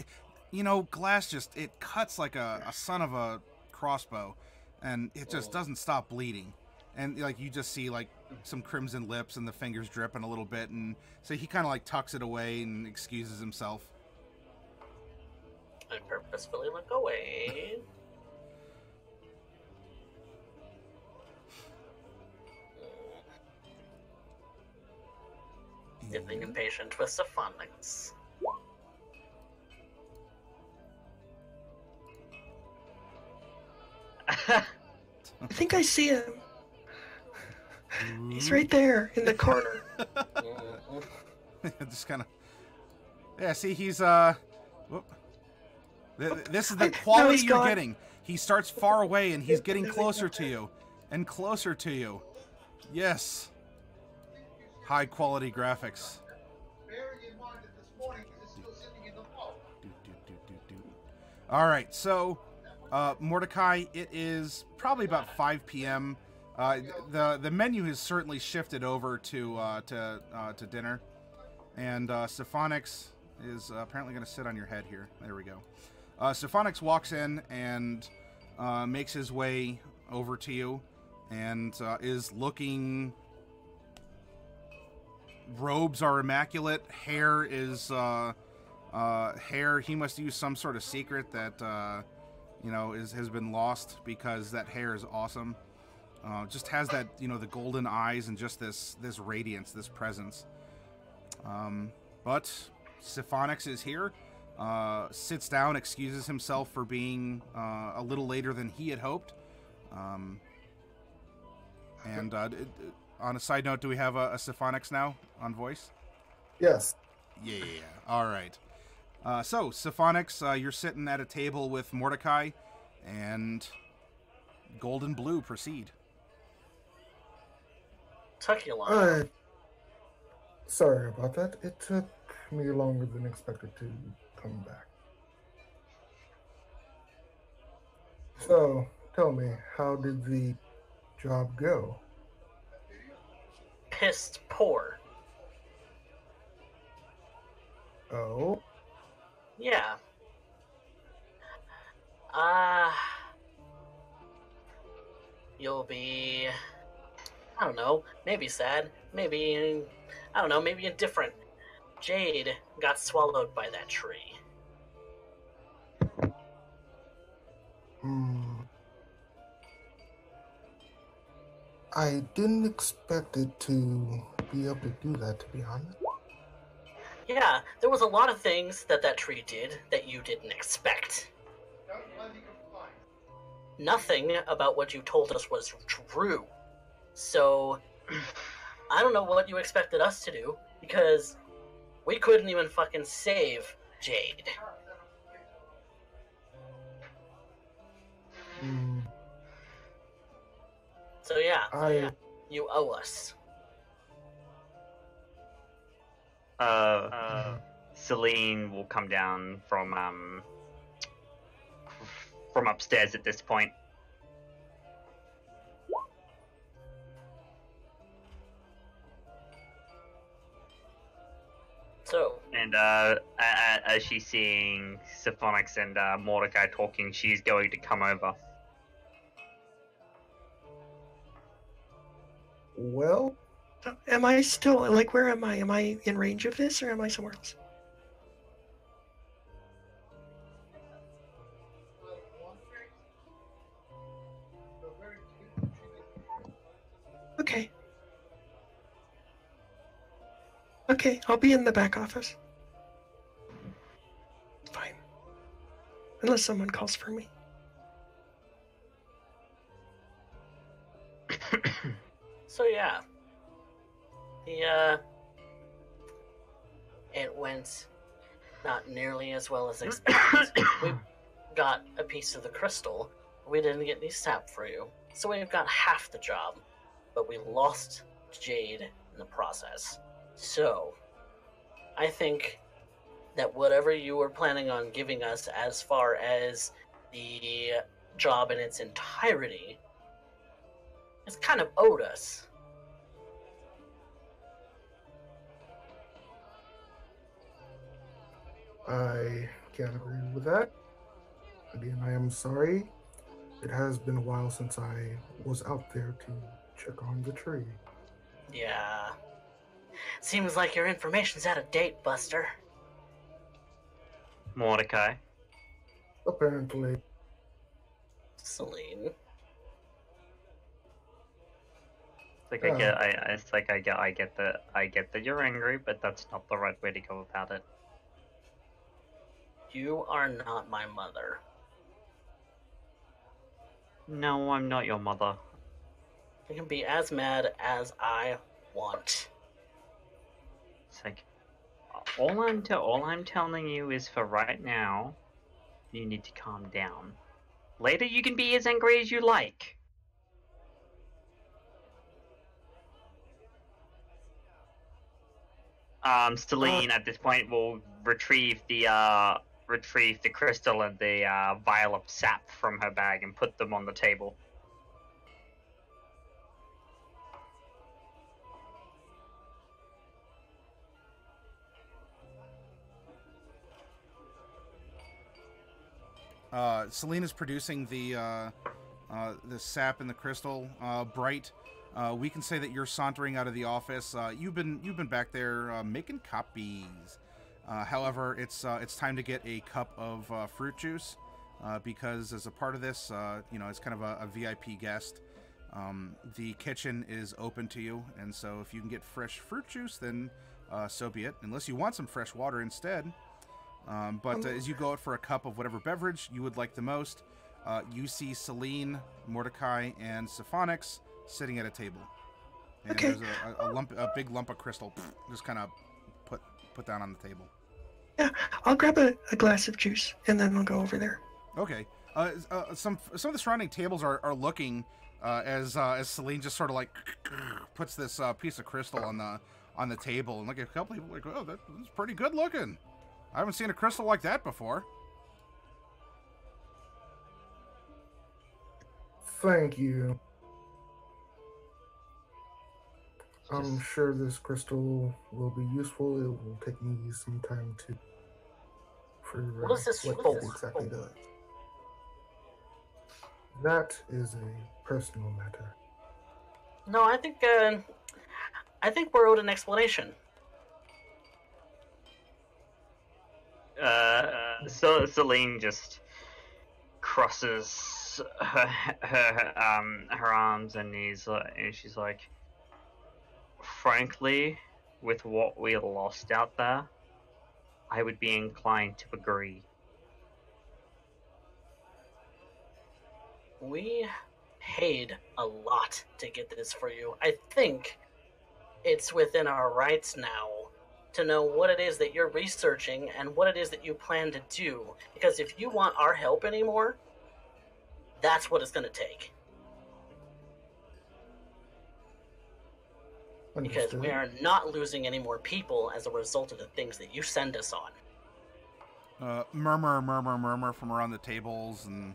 You know, glass it cuts like a son of a crossbow, and it just doesn't stop bleeding. And like you just see like some crimson lips and the fingers dripping a little bit, and so he kind of like tucks it away and excuses himself. I purposefully look away. Getting impatient with Syphenix. I think I see him. He's right there in the corner. Just kind of. Yeah, see, he's whoop. This is the quality you're getting. He starts far away and he's getting closer to you and closer to you. Yes. High quality graphics. All right, so Mordecai, it is probably about 5 p.m. The menu has certainly shifted over to dinner, and Syphenix is apparently going to sit on your head here. There we go. Syphenix walks in and makes his way over to you, and is looking robes are immaculate. Hair is hair. He must use some sort of secret that has been lost, because that hair is awesome. Just has that, the golden eyes and just this radiance, this presence. But Syphenix is here. Sits down, excuses himself for being a little later than he had hoped. And on a side note, do we have a Syphenix now on voice? Yes. Yeah. All right. So, Syphenix, you're sitting at a table with Mordecai, and Gold and Blue, proceed. Took you long. Sorry about that. It took me longer than expected to come back. So, tell me, how did the job go? Pissed poor. Oh? Yeah. You'll be, I don't know, maybe sad, maybe, I don't know, maybe indifferent. Jade got swallowed by that tree. I didn't expect it to be able to do that, to be honest. Yeah, there was a lot of things that tree did that you didn't expect. Nothing about what you told us was true. So, I don't know what you expected us to do, because we couldn't even fucking save Jade. So yeah, you owe us. Celine will come down from upstairs at this point. So, and as she's seeing Syphenix and Mordecai talking, she's going to come over. Well, am I still, like, where am I? Am I in range of this, or am I somewhere else? Okay. Okay, I'll be in the back office. Fine. Unless someone calls for me. So yeah, it went not nearly as well as expected. We got a piece of the crystal. We didn't get any sap for you, so we've got half the job, but we lost Jade in the process. So, I think that whatever you were planning on giving us as far as the job in its entirety, it's kind of owed us. I can't agree with that. Again, I am sorry. It has been a while since I was out there to check on the tree. Yeah. Seems like your information's out of date, Buster. Mordecai. Apparently. Celine. It's like I get that you're angry, but that's not the right way to go about it. You are not my mother. No, I'm not your mother. I can be as mad as I want. It's like, all I'm telling you is, for right now, you need to calm down. Later, you can be as angry as you like. Celine at this point will retrieve the crystal and the vial of sap from her bag and put them on the table. Celine is producing the sap and the crystal. Bright we can say that you're sauntering out of the office. You've been back there making copies. However, it's time to get a cup of fruit juice because as a part of this, it's kind of a VIP guest. The kitchen is open to you, and so if you can get fresh fruit juice, then so be it. Unless you want some fresh water instead. But as you go out for a cup of whatever beverage you would like the most, you see Celine, Mordecai, and Syphenix sitting at a table. And Okay. there's a big lump of crystal just kind of put down on the table. Yeah, I'll grab a glass of juice and then we'll go over there. Okay. Some of the surrounding tables are looking as Celine just sort of like puts this piece of crystal on the table, and like a couple people like, oh, that's pretty good looking. I haven't seen a crystal like that before. Thank you. I'm sure this crystal will be useful. It will take me some time to What is this what for? it exactly does. That is a personal matter. No, I think we're owed an explanation. So Celine just crosses her arms and she's like, frankly, with what we lost out there, I would be inclined to agree. We paid a lot to get this for you. I think it's within our rights now to know what it is that you're researching and what it is that you plan to do. Because if you want our help anymore, that's what it's going to take. Because we are not losing any more people as a result of the things that you send us on. Murmur from around the tables, and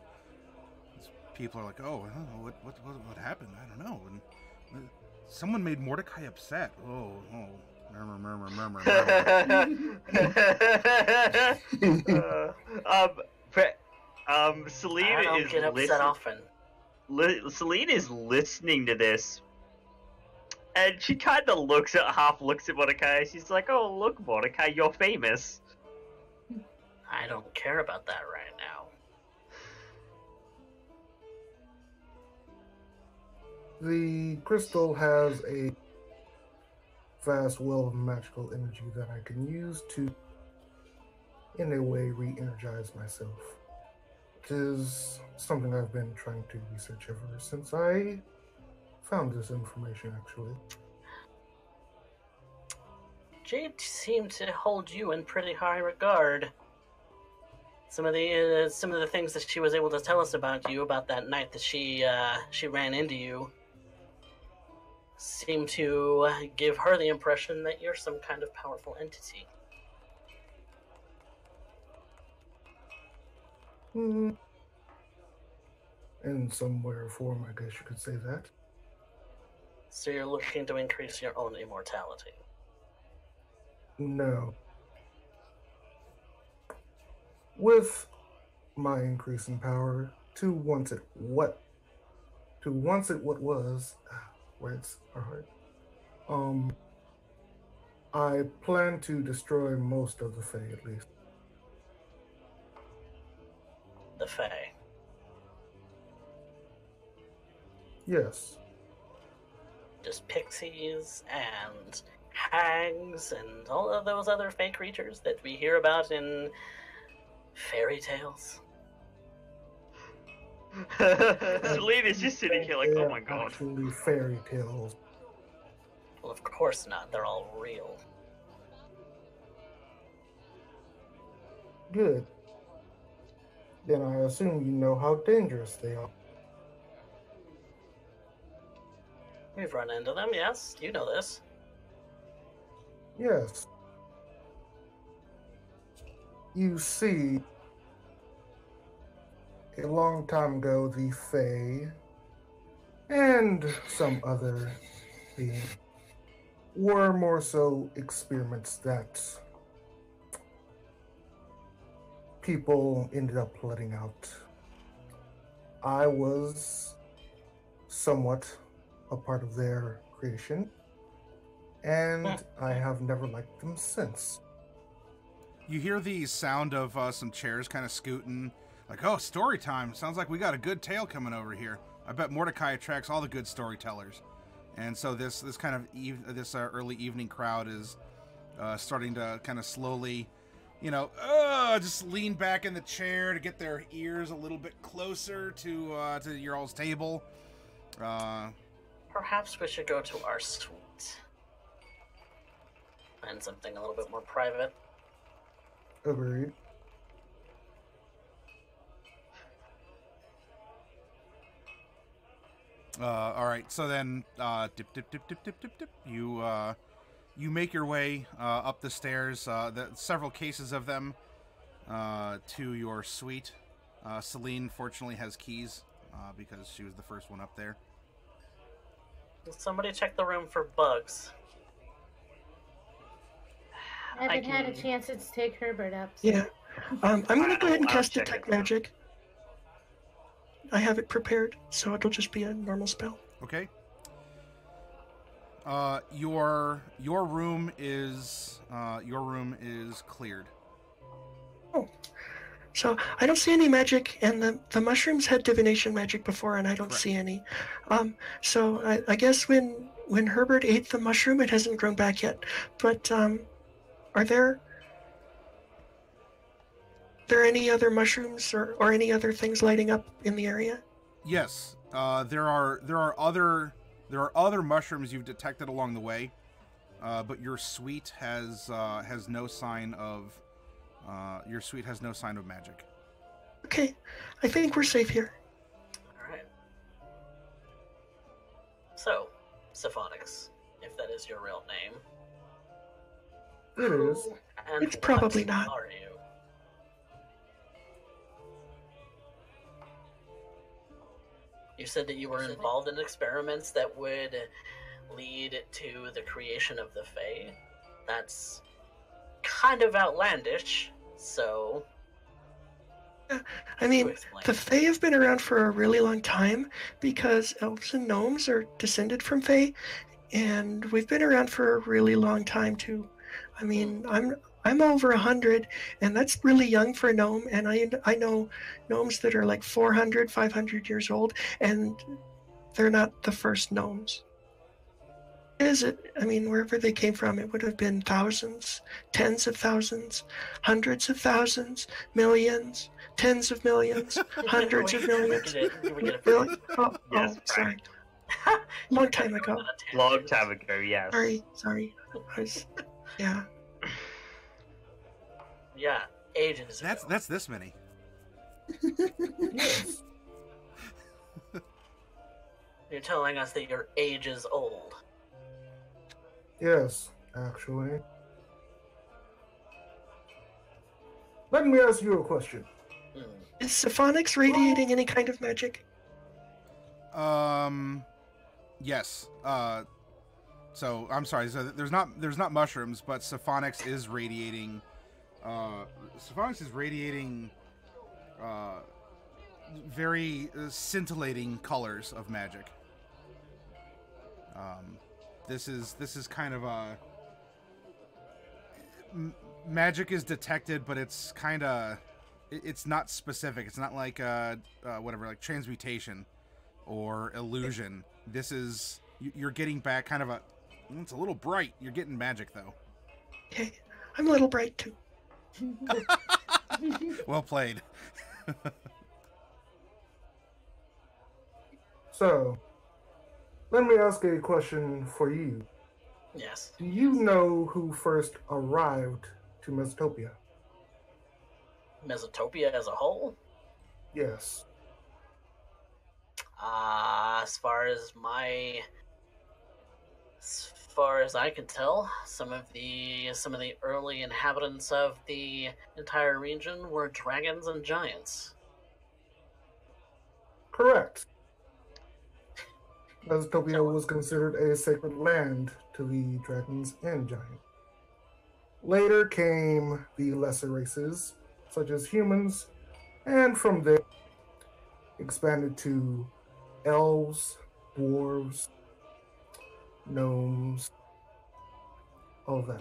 people are like, "Oh, what happened? I don't know." And someone made Mordecai upset. Oh, murmur. Celine I don't get upset often. Celine is listening to this, and she kind of half looks at Mordecai. She's like, "Oh, look, Mordecai, you're famous." I don't care about that right now. The crystal has a vast well of magical energy that I can use to, in a way, re-energize myself. It is something I've been trying to research ever since I found this information, actually. Jade seemed to hold you in pretty high regard. Some of the things that she was able to tell us about you about that night that she ran into you seem to give her the impression that you're some kind of powerful entity. In some way or form, I guess you could say that. So you're looking to increase your own immortality. No. With my increase in power, to once it what was, words are hard. I plan to destroy most of the Fae, at least. The Fae. Yes. Just pixies and hags and all of those other Fae creatures that we hear about in fairy tales. Celine is just sitting here like, oh my god. Actually, fairy tales. Well, of course not. They're all real. Good. Then I assume you know how dangerous they are. We've run into them, yes. You know this. Yes. You see, a long time ago, the Fae and some other being were more so experiments that people ended up letting out. I was somewhat a part of their creation, and I have never liked them since. You hear the sound of some chairs kind of scooting. Like, oh, story time. Sounds like we got a good tale coming over here. I bet Mordecai attracts all the good storytellers. And so this kind of early evening crowd is starting to kind of slowly, just lean back in the chair to get their ears a little bit closer to your all's table. Perhaps we should go to our suite. Find something a little bit more private. Agreed. All right, so then dip. You make your way up the stairs, several cases of them, to your suite. Celine, fortunately, has keys because she was the first one up there. Will somebody check the room for bugs? I haven't had a chance to take Herbert up. So. Yeah. I'm going to go ahead and cast Detect Magic. I have it prepared, so it'll just be a normal spell. Okay. Your room is cleared. Oh. So I don't see any magic, and the mushrooms had divination magic before, and I don't see any. So I guess when Herbert ate the mushroom, it hasn't grown back yet. But are there any other mushrooms or any other things lighting up in the area? Yes. There are other mushrooms you've detected along the way, but your suite has no sign of magic. Okay, I think we're safe here. All right. So, Syphenix, if that is your real name. It is. And It's probably what not. Are you? You said that you were involved in experiments that would lead to the creation of the Fae. That's kind of outlandish, so... I mean, the Fae have been around for a really long time because elves and gnomes are descended from Fae, and we've been around for a really long time too. I mean, I'm over 100, and that's really young for a gnome, and I know gnomes that are like 400, 500 years old, and they're not the first gnomes. Is it? I mean, wherever they came from, it would have been thousands, tens of thousands, hundreds of thousands, millions, tens of millions, hundreds of millions. Yes, sorry. Long time ago. Long time ago, yes. Sorry. Yeah. Yeah, ages ago. That's this many. You're telling us that your age is old. Yes, actually. Let me ask you a question. Is Syphenix radiating any kind of magic? Yes. So I'm sorry. So there's not mushrooms, but Syphenix is radiating. Very scintillating colors of magic. This is kind of a magic is detected, but it's kind of it's not specific. It's not like like transmutation or illusion. This is you're getting back kind of it's a little bright. You're getting magic though. Okay, I'm a little bright too. Well played. So, let me ask a question for you. Yes. Do you know who first arrived to Mesotopia? Mesotopia as a whole? Yes. As far as I can tell, some of the early inhabitants of the entire region were dragons and giants. Correct. Mesotopia was considered a sacred land to the dragons and giants. Later came the lesser races, such as humans, and from there expanded to elves, dwarves, gnomes, all of that.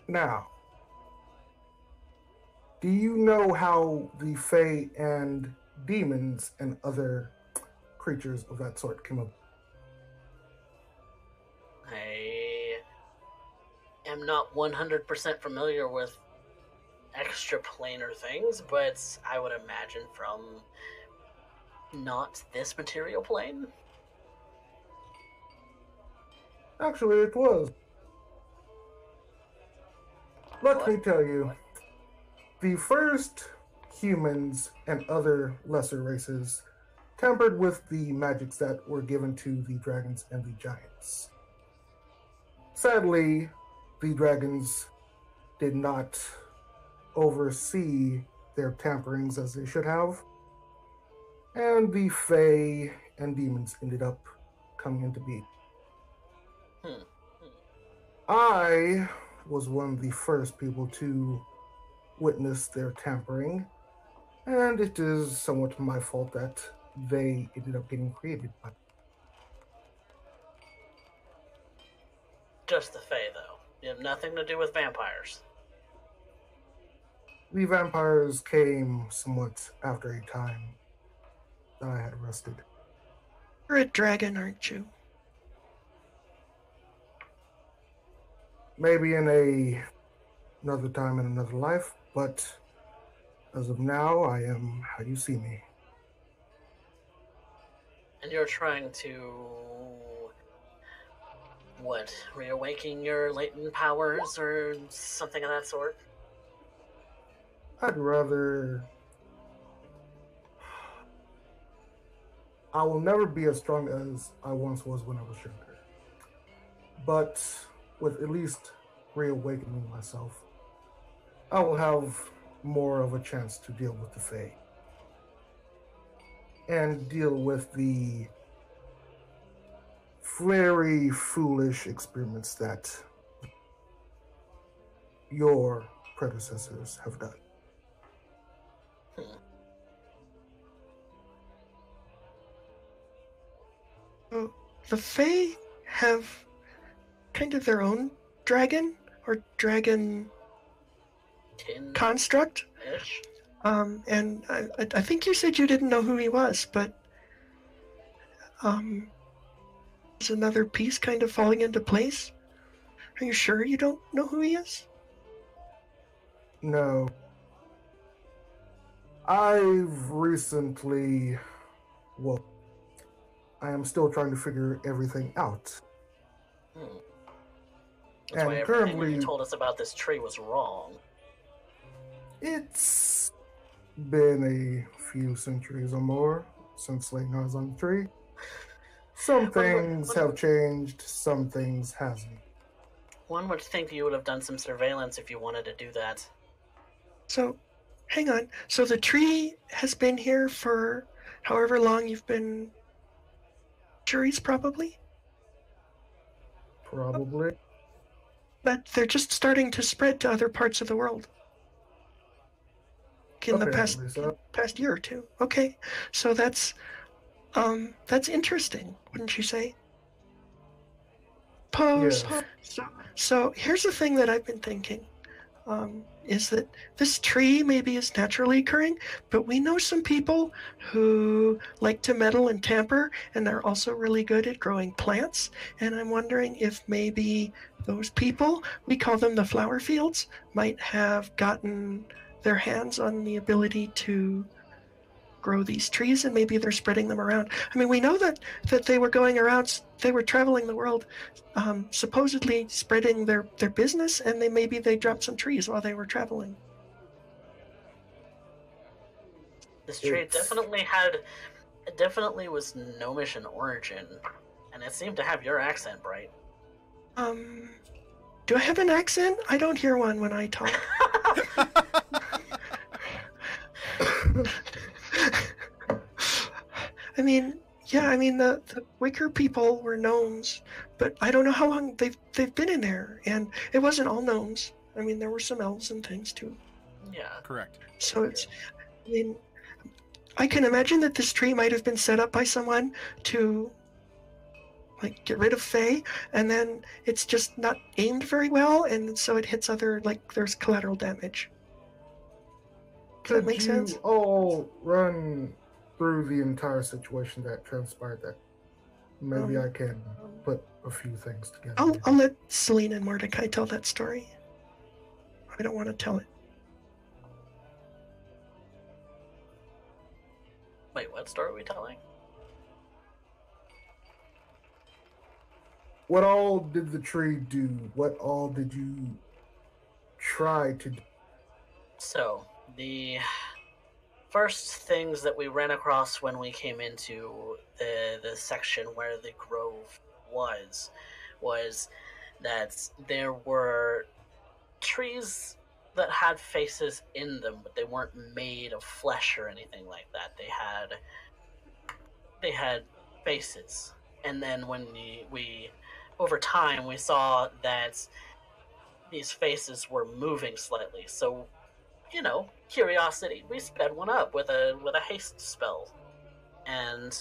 Now, do you know how the Fae and demons and other creatures of that sort came up? I am not 100% familiar with extraplanar things, but I would imagine from not this material plane. Actually, it was. Let me tell you, the first humans and other lesser races tampered with the magics that were given to the dragons and the giants. Sadly, the dragons did not oversee their tamperings as they should have, and the Fae and demons ended up coming into being. I was one of the first people to witness their tampering, and it is somewhat my fault that they ended up getting created. Just the Fae, though. You have nothing to do with vampires. The vampires came somewhat after a time that I had rested. You're a dragon, aren't you? Maybe in another time in another life, but as of now, I am how you see me. And you're trying to... what? Reawaken your latent powers or something of that sort? I'd rather... I will never be as strong as I once was when I was younger. But with at least reawakening myself, I will have more of a chance to deal with the Fae. And deal with the very foolish experiments that your predecessors have done. Oh, the Fae have kind of their own dragon or dragon construct. Ish. And I think you said you didn't know who he was, but is another piece kind of falling into place? Are you sure you don't know who he is? No. I've recently... well, I am still trying to figure everything out. That's why And everything currently, you told us about this tree was wrong. it's been a few centuries or more since laying eyes on the tree. Some things have changed, some things hasn't. One would think you would have done some surveillance if you wanted to do that. So, hang on. So the tree has been here for however long you've been centuries, probably? Probably. But they're just starting to spread to other parts of the world. In the past year or two. Okay. So that's interesting, wouldn't you say? Pose. Yes. So here's the thing that I've been thinking, is that this tree maybe is naturally occurring, but we know some people who like to meddle and tamper, and they're also really good at growing plants. And I'm wondering if maybe those people, we call them the flower fields, might have gotten their hands on the ability to grow these trees, and maybe they're spreading them around. I mean, we know that they were going around, they were traveling the world, supposedly spreading their business, and maybe they dropped some trees while they were traveling. This tree definitely was gnomish in origin, and it seemed to have your accent, Bright. Do I have an accent? I don't hear one when I talk. I mean, the Wicker people were gnomes, but I don't know how long they've been in there, and it wasn't all gnomes. I mean, there were some elves and things too. Yeah. Correct. So it's, I mean, I can imagine that this tree might have been set up by someone to like get rid of Fae, and then it's just not aimed very well, and so it hits other, like, there's collateral damage. Does that Could make you sense? all run through the entire situation that transpired? That maybe I can put a few things together. I'll let Celine and Mordecai tell that story. I don't want to tell it. Wait, what story are we telling? What all did the tree do? What all did you try to do? So, the first things that we ran across when we came into the section where the grove was that there were trees that had faces in them, but they weren't made of flesh or anything like that. They had faces. And then when we over time, we saw that these faces were moving slightly. So, you know, curiosity. We sped one up with a haste spell, and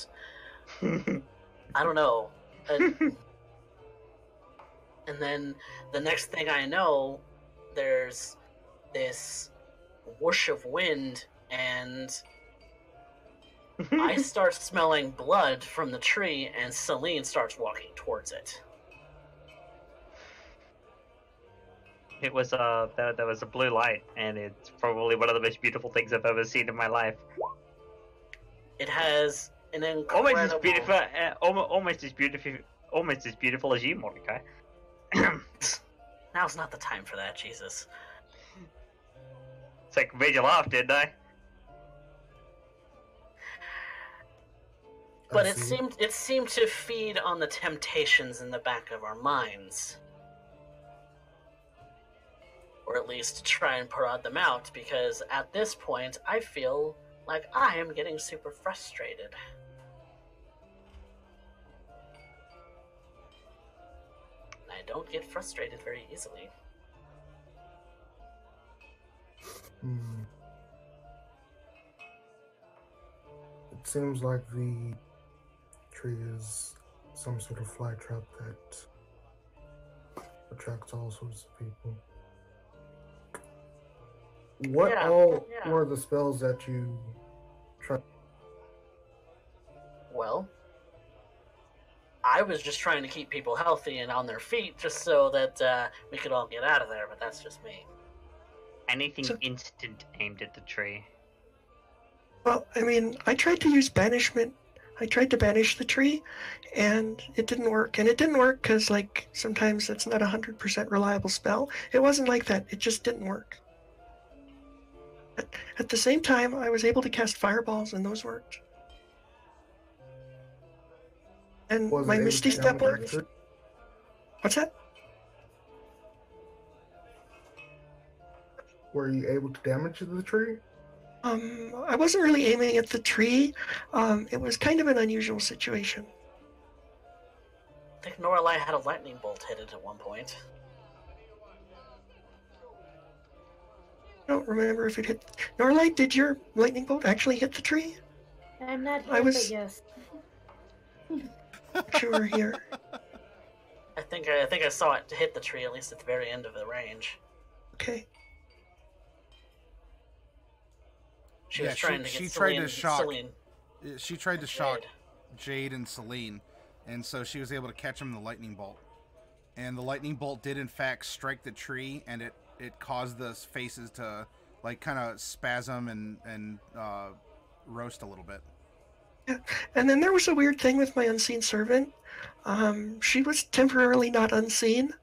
I don't know. And then the next thing I know, there's this whoosh of wind, and I start smelling blood from the tree, and Celine starts walking towards it. It was there was a blue light, and it's probably one of the most beautiful things I've ever seen in my life. It has an incredible... almost as beautiful as you, Mordecai. Now's not the time for that, Jesus. It's like, made you laugh, didn't I? But it seemed to feed on the temptations in the back of our minds. Or at least to try and prod them out, because at this point, I feel like I am getting super frustrated. And I don't get frustrated very easily. It seems like the tree is some sort of fly trap that attracts all sorts of people. What were the spells that you tried? Well, I was just trying to keep people healthy and on their feet just so that we could all get out of there, but that's just me. Anything instant aimed at the tree. Well, I mean, I tried to use banishment. I tried to banish the tree, and it didn't work. And it didn't work because, like, sometimes that's not a 100% reliable spell. It wasn't like that. It just didn't work. At the same time, I was able to cast fireballs, and those worked. And my Misty Step worked. What's that? Were you able to damage the tree? I wasn't really aiming at the tree. It was kind of an unusual situation. I think Norlai had a lightning bolt hit it at one point. I don't remember if it hit. Norlight, did your lightning bolt actually hit the tree? I'm not here, but yes. Sure, here. I think I saw it hit the tree, at least at the very end of the range. Okay. She was trying to get Celine. She tried to shock Jade and Celine, and so she was able to catch him in the lightning bolt. And the lightning bolt did in fact strike the tree, and it caused the faces to like kind of spasm and roast a little bit. Yeah, and then there was a weird thing with my unseen servant. She was temporarily not unseen.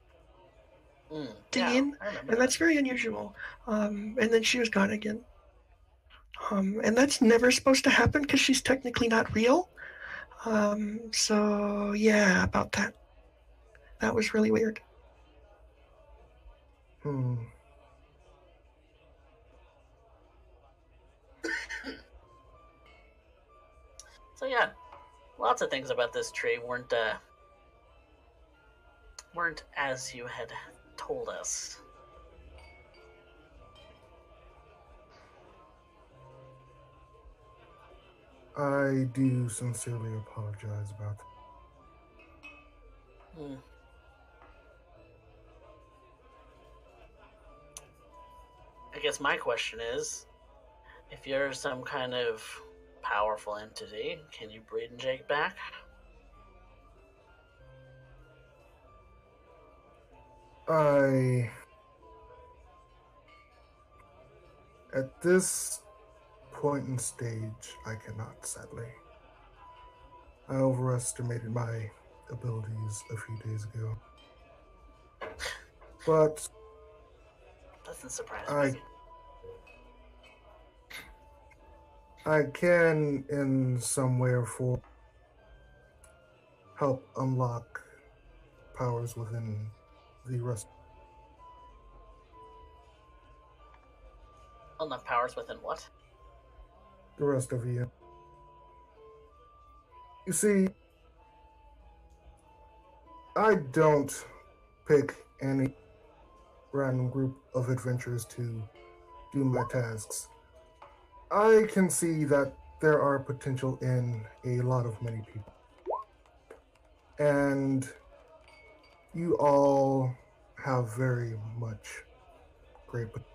And that's very unusual. And then she was gone again. And that's never supposed to happen because she's technically not real. So yeah, about that. That was really weird. So yeah, lots of things about this tree weren't as you had told us. I do sincerely apologize about that. Hmm. I guess my question is, if you're some kind of powerful entity, can you breed Jake back? At this point in stage, I cannot, sadly. I overestimated my abilities a few days ago. But Doesn't surprise me. I can, in some way or form, help unlock powers within the rest. Unlock powers within what? The rest of you. You see, I don't pick any random group of adventurers to do my tasks. I can see that there are potential in a lot of many people. And you all have very much great potential.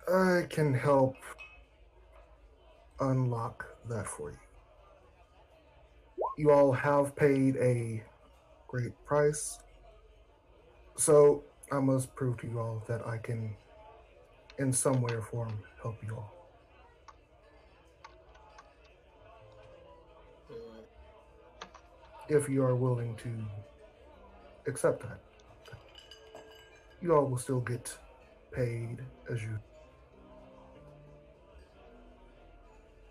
I can help unlock that for you. You all have paid a great price, so I must prove to you all that I can, in some way or form, help you all. If you are willing to accept that, you all will still get paid as you.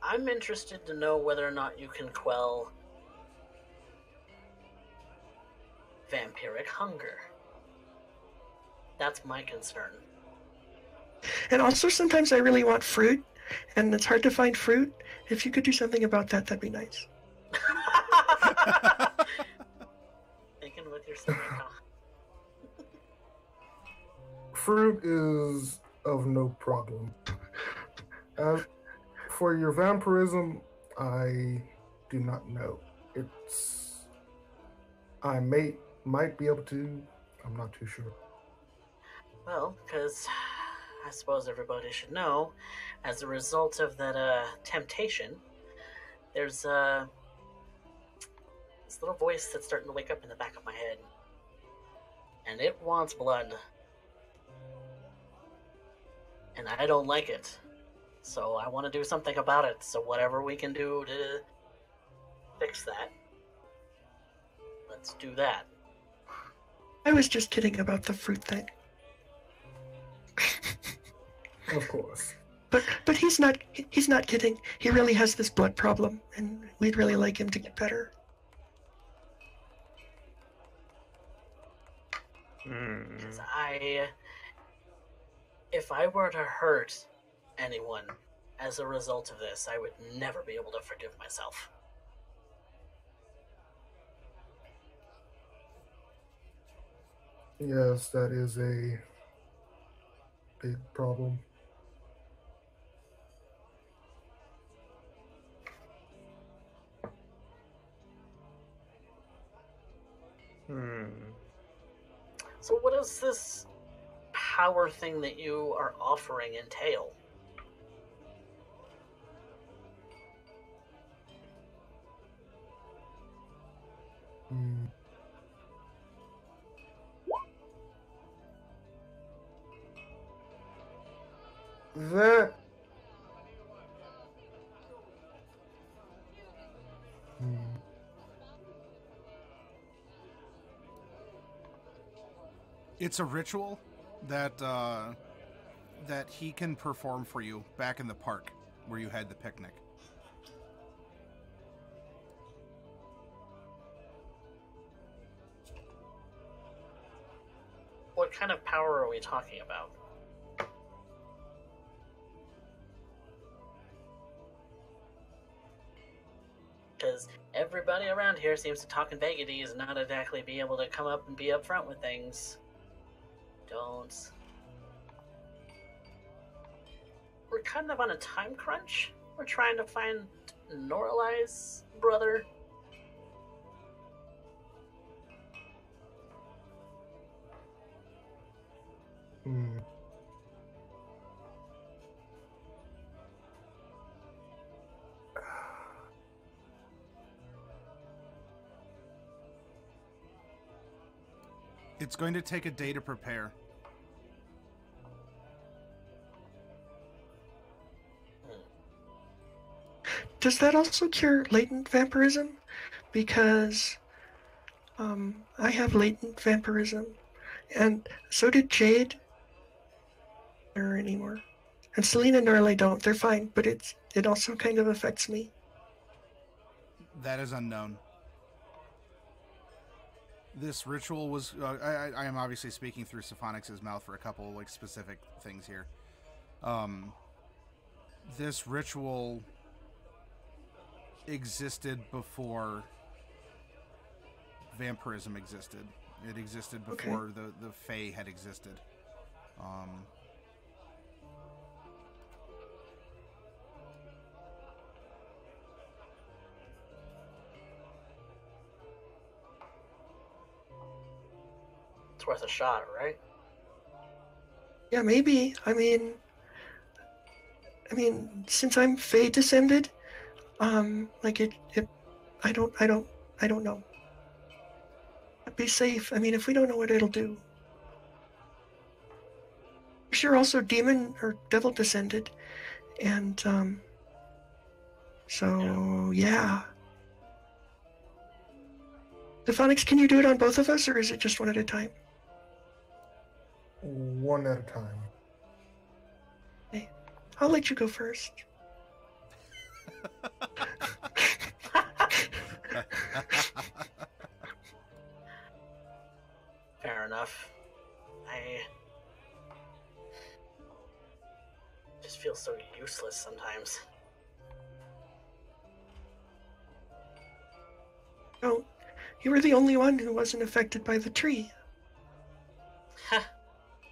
I'm interested to know whether or not you can quell vampiric hunger. That's my concern. And also, sometimes I really want fruit, and it's hard to find fruit. If you could do something about that, that'd be nice. Thinking with your stomach, huh? Fruit is of no problem. As for your vampirism, I do not know. I might be able to. I'm not too sure. Well, because I suppose everybody should know, as a result of that temptation, there's this little voice that's starting to wake up in the back of my head. And it wants blood. And I don't like it. So I want to do something about it. So whatever we can do to fix that, let's do that. I was just kidding about the fruit thing. Of course. But he's not kidding. He really has this blood problem, and we'd really like him to get better. Because if I were to hurt anyone as a result of this, I would never be able to forgive myself. Yes, that is a big problem. So what does this power thing that you are offering entail? That It's a ritual that that he can perform for you back in the park where you had the picnic. What kind of power are we talking about? Because everybody around here seems to talk in vagaries and not exactly be able to come up and be upfront with things. Don't. we're kind of on a time crunch. We're trying to find Norlai's brother. Hmm. It's going to take a day to prepare. Does that also cure latent vampirism? Because I have latent vampirism, and so did Jade. Or anymore, and Selena and Norley don't. They're fine, but it also kind of affects me. That is unknown. This ritual was... I am obviously speaking through Syphenix's mouth for a couple like specific things here. This ritual existed before vampirism existed. It existed before the Fae had existed. It's worth a shot, right? Yeah, maybe. I mean, since I'm Fae descended, like it I don't know. Be safe. I mean, if we don't know what it'll do. You're also demon or devil descended, and so yeah. Syphenix, can you do it on both of us, or is it just one at a time? One at a time. Okay. I'll let you go first. Fair enough. I just feel so useless sometimes. Oh, you were the only one who wasn't affected by the tree.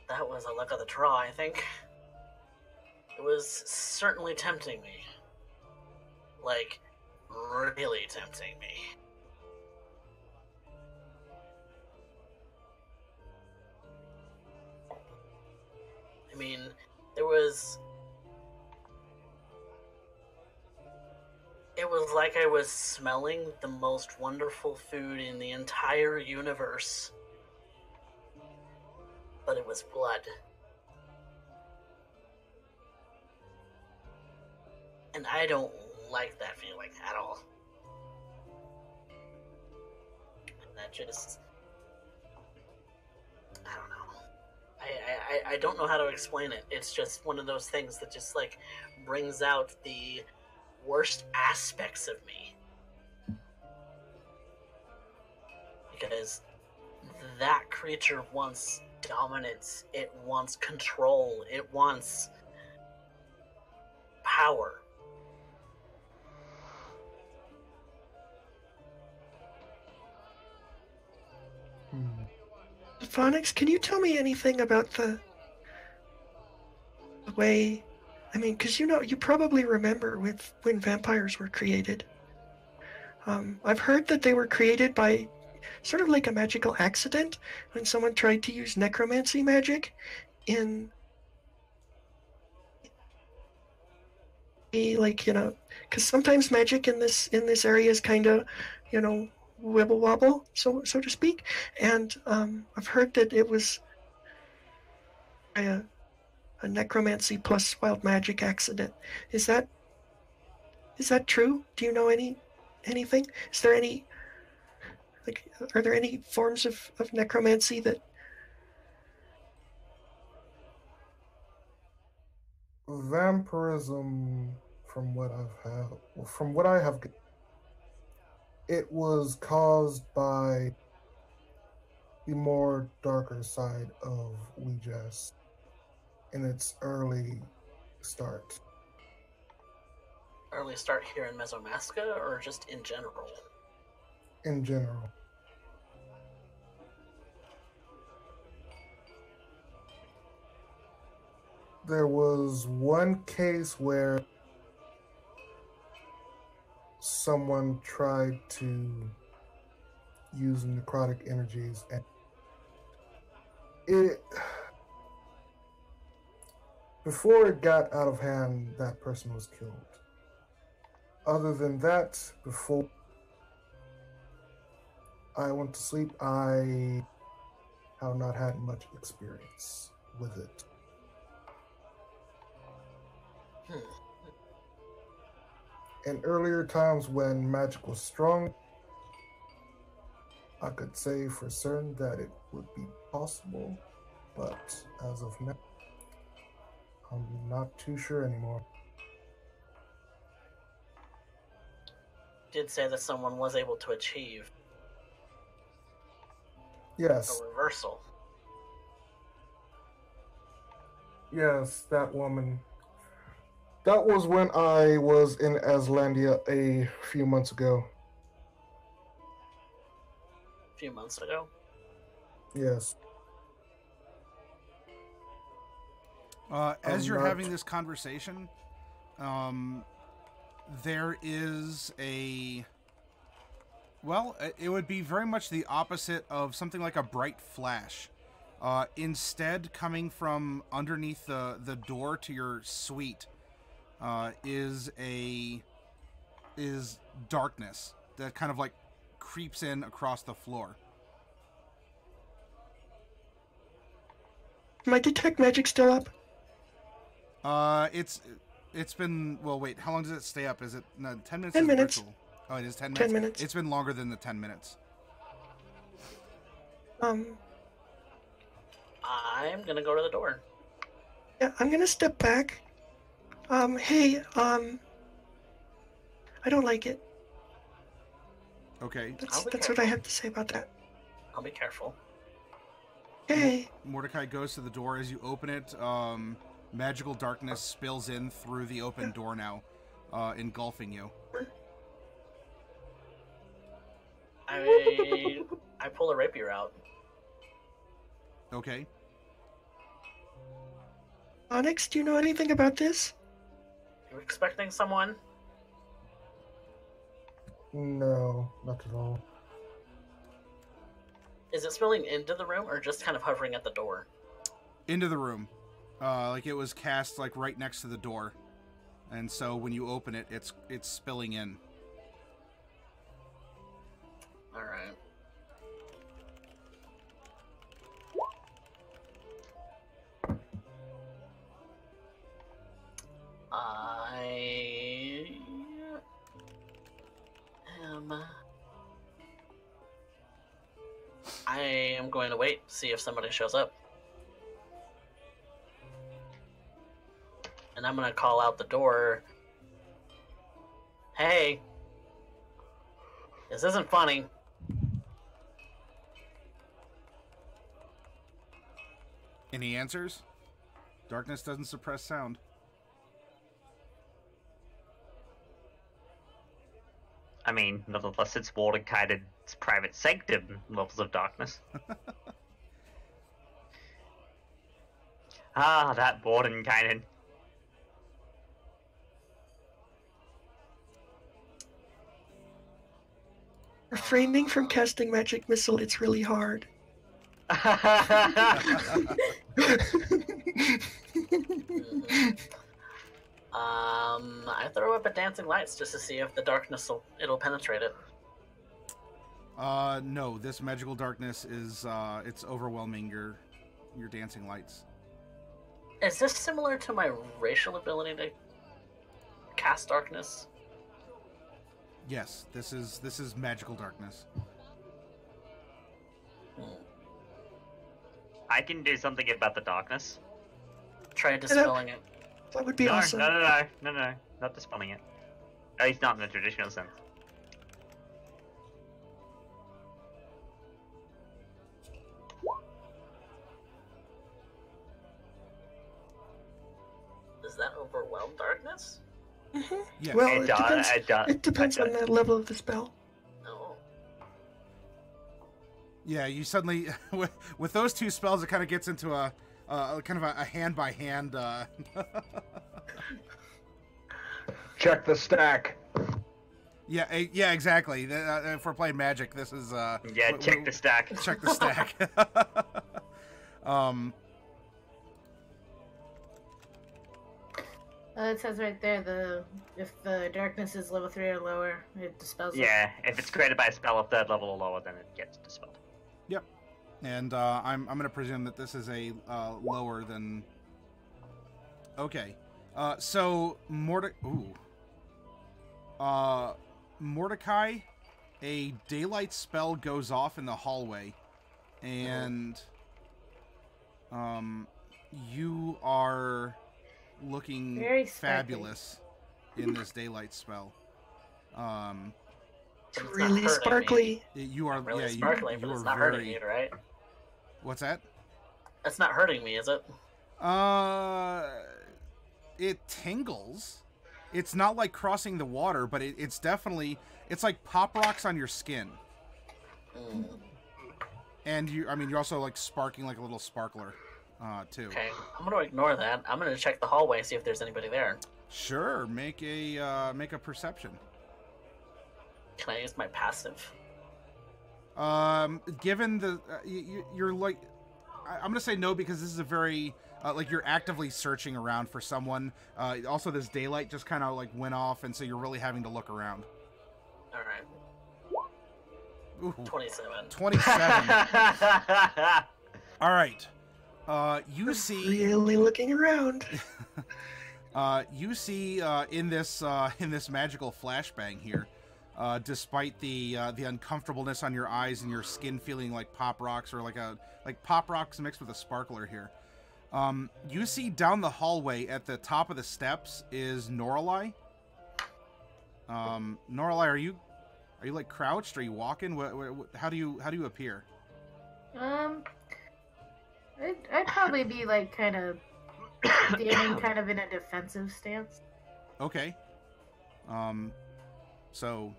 That was a luck of the draw, I think. It was certainly tempting me. Like, really tempting me. I mean, it was like I was smelling the most wonderful food in the entire universe. But it was blood. And I don't like that feeling at all. And that just... I don't know. I don't know how to explain it. It's just one of those things that just, like, brings out the worst aspects of me. Because that creature wants dominance, it wants control, it wants power. Syphenix, can you tell me anything about the way, I mean, because you probably remember when vampires were created. I've heard that they were created by sort of like a magical accident when someone tried to use necromancy magic in like, because sometimes magic in this area is kind of, wibble wobble, so to speak, and I've heard that it was a necromancy plus wild magic accident. Is that true? Do you know anything? Is there any, like, are there any forms of necromancy that... Vampirism, from what I have, it was caused by the more darker side of Ouija's in its early start. Early start here in Mesomasca, or just in general? In general. there was one case where someone tried to use necrotic energies, and before it got out of hand, that person was killed. Other than that, before I went to sleep, I have not had much experience with it. In earlier times when magic was strong, I could say for certain that it would be possible, but as of now, I'm not too sure anymore. Did say that someone was able to achieve Yes, a reversal. yes, that woman. That was when I was in Aslandia a few months ago. A few months ago. Yes. As you're having this conversation, there is a... Well, it would be very much the opposite of something like a bright flash. Instead, coming from underneath the door to your suite is darkness that kind of like creeps in across the floor. My detect magic still up? It's been, well, wait, how long does it stay up? Is it 10 minutes? 10 is minutes. virtual. Oh, it is 10 minutes? 10 minutes. It's been longer than the 10 minutes. I'm gonna go to the door. Yeah, I'm gonna step back. Hey, I don't like it. Okay. That's what I have to say about that. I'll be careful. Hey. Mordecai goes to the door. As you open it, magical darkness spills in through the open door now, engulfing you. I pull a rapier out. Okay. Onyx, do you know anything about this? You expecting someone? No, not at all. Is it spilling into the room or just kind of hovering at the door? Into the room. Like it was cast like right next to the door. And so when you open it, it's spilling in. Alright. I am going to wait, see if somebody shows up. And I'm going to call out the door. Hey! This isn't funny. Any answers? Darkness doesn't suppress sound. I mean, not unless it's Mordecai's private sanctum levels of darkness. Ah, that Mordecai. Refraining from casting magic missile, it's really hard. I throw up a dancing lights just to see if the darkness it'll penetrate it. No, this magical darkness is it's overwhelming your dancing lights. Is this similar to my racial ability to cast darkness? Yes, this is magical darkness. I can do something about the darkness. Try dispelling it. That would be No, awesome. no, not dispelling it. At least not in the traditional sense. Does that overwhelm darkness? Mm-hmm. Yes. Well, It depends on the level of the spell. No. Yeah, you suddenly with those two spells, it kind of gets into a kind of a hand by hand. Check the stack. Yeah, exactly. If we're playing Magic, this is check the stack. Check the stack. It says right there, if the darkness is level 3 or lower, it dispels it. Yeah, if it's created by a spell of 3rd level or lower, then it gets dispelled. Yep. And I'm going to presume that this is a lower than... Okay. So, Mordecai, a daylight spell goes off in the hallway, and you are looking very fabulous in this daylight spell. It's really sparkly. You are really sparkly, but it's not hurting you, right? What's that? That's not hurting me, is it? It tingles. It's not like crossing the water, but it's definitely, it's like pop rocks on your skin. And you're also like sparking like a little sparkler, too. Okay, I'm gonna ignore that. I'm gonna check the hallway, see if there's anybody there. Sure, make a perception. Can I use my passive? Given the you're like, I'm gonna say no because this is a very like you're actively searching around for someone. Also, this daylight just kind of like went off, and so you're really having to look around. All right. Ooh, 27. 27. All right. You see. Really looking around. You see in this magical flashbang here. Despite the uncomfortableness on your eyes and your skin feeling like pop rocks or like pop rocks mixed with a sparkler here, you see down the hallway at the top of the steps is Noralai. Noralai, are you like crouched? Are you walking? How do you appear? I'd probably be like kind of standing kind of in a defensive stance. Okay. So.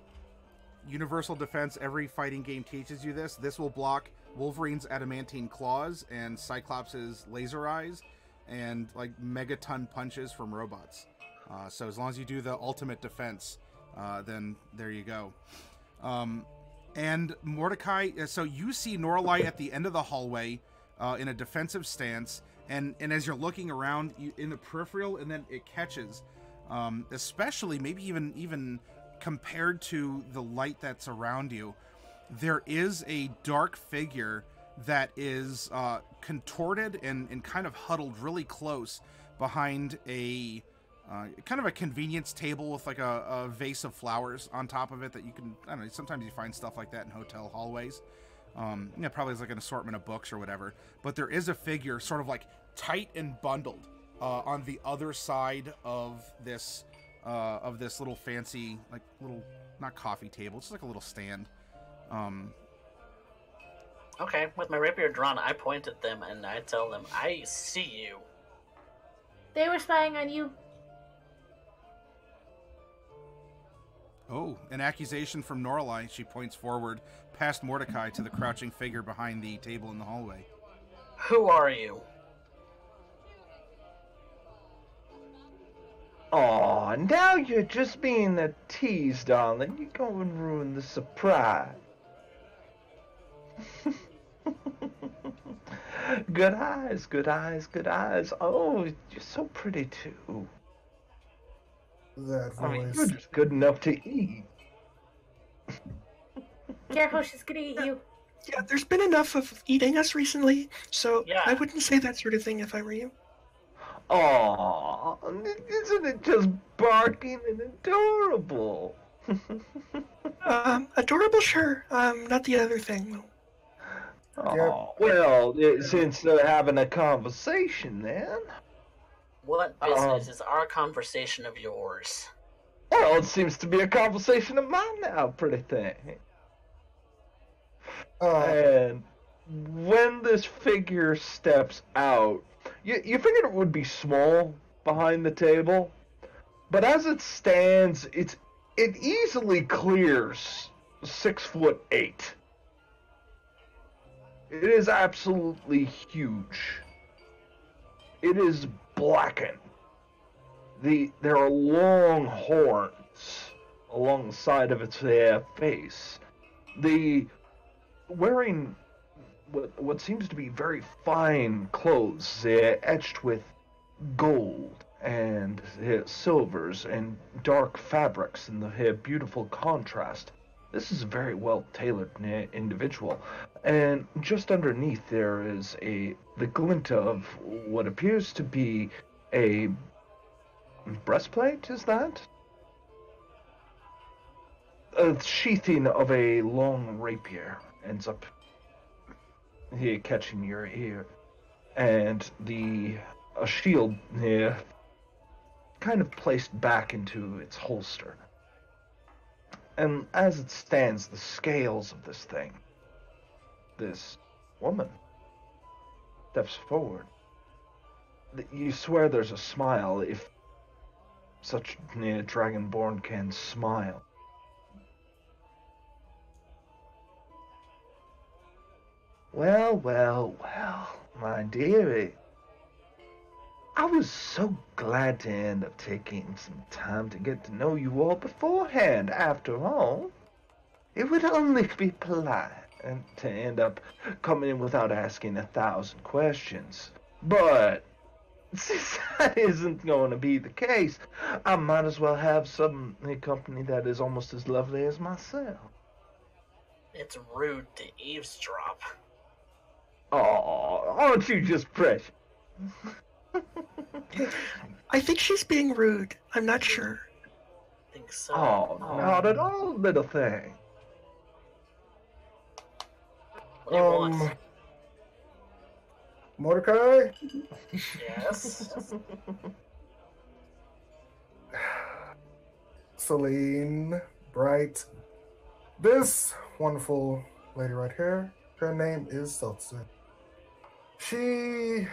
Universal defense, every fighting game teaches you this. This will block Wolverine's adamantine claws and Cyclops' laser eyes and like megaton punches from robots. So as long as you do the ultimate defense, then there you go. And Mordecai, so you see Noralai at the end of the hallway in a defensive stance, and as you're looking around in the peripheral, and then it catches, especially maybe even compared to the light that's around you, there is a dark figure that is contorted and kind of huddled really close behind a kind of a convenience table with like a vase of flowers on top of it that you can, I don't know, sometimes you find stuff like that in hotel hallways. Probably as like an assortment of books or whatever. But there is a figure sort of like tight and bundled on the other side of this little fancy, like little, not coffee table, it's like a little stand. Okay, with my rapier drawn, I point at them and I tell them, I see you. They were spying on you. Oh, an accusation from Noralai. She points forward past Mordecai to the crouching figure behind the table in the hallway. Who are you? Aw, now you're just being a tease, darling. You go and ruin the surprise. Good eyes, good eyes, good eyes. Oh, you're so pretty too. That voice. I mean, you're just good enough to eat. Careful, she's gonna eat you. Yeah, there's been enough of eating us recently, so Yeah. I wouldn't say that sort of thing if I were you. Aw, isn't it just barking and adorable? Adorable, sure. Not the other thing, though. Oh, well, since they're having a conversation, then. What business is our conversation of yours? Well, it seems to be a conversation of mine now, pretty thing. And when this figure steps out, you figured it would be small behind the table, but as it stands, it easily clears 6'8". It is absolutely huge. It is blackened. There are long horns along the side of its face. Wearing what seems to be very fine clothes, etched with gold and silvers and dark fabrics in the beautiful contrast. This is a very well-tailored individual. And just underneath there is the glint of what appears to be a breastplate, is that? A sheathing of a long rapier ends up here catching your ear. And a shield kind of placed back into its holster. And as it stands, the scales of this woman, steps forward. You swear there's a smile, if such dragonborn can smile. Well, my dearie. I was so glad to end up taking some time to get to know you all beforehand. After all, it would only be polite to end up coming in without asking 1,000 questions. But since that isn't going to be the case, I might as well have some company that is almost as lovely as myself. It's rude to eavesdrop. Oh, aren't you just precious? I think she's being rude. I'm not sure. I think so. Oh, not at all, little thing. What do you want? Mordecai? Yes? Celine, Bright. This wonderful lady right here, her name is Seltzer. She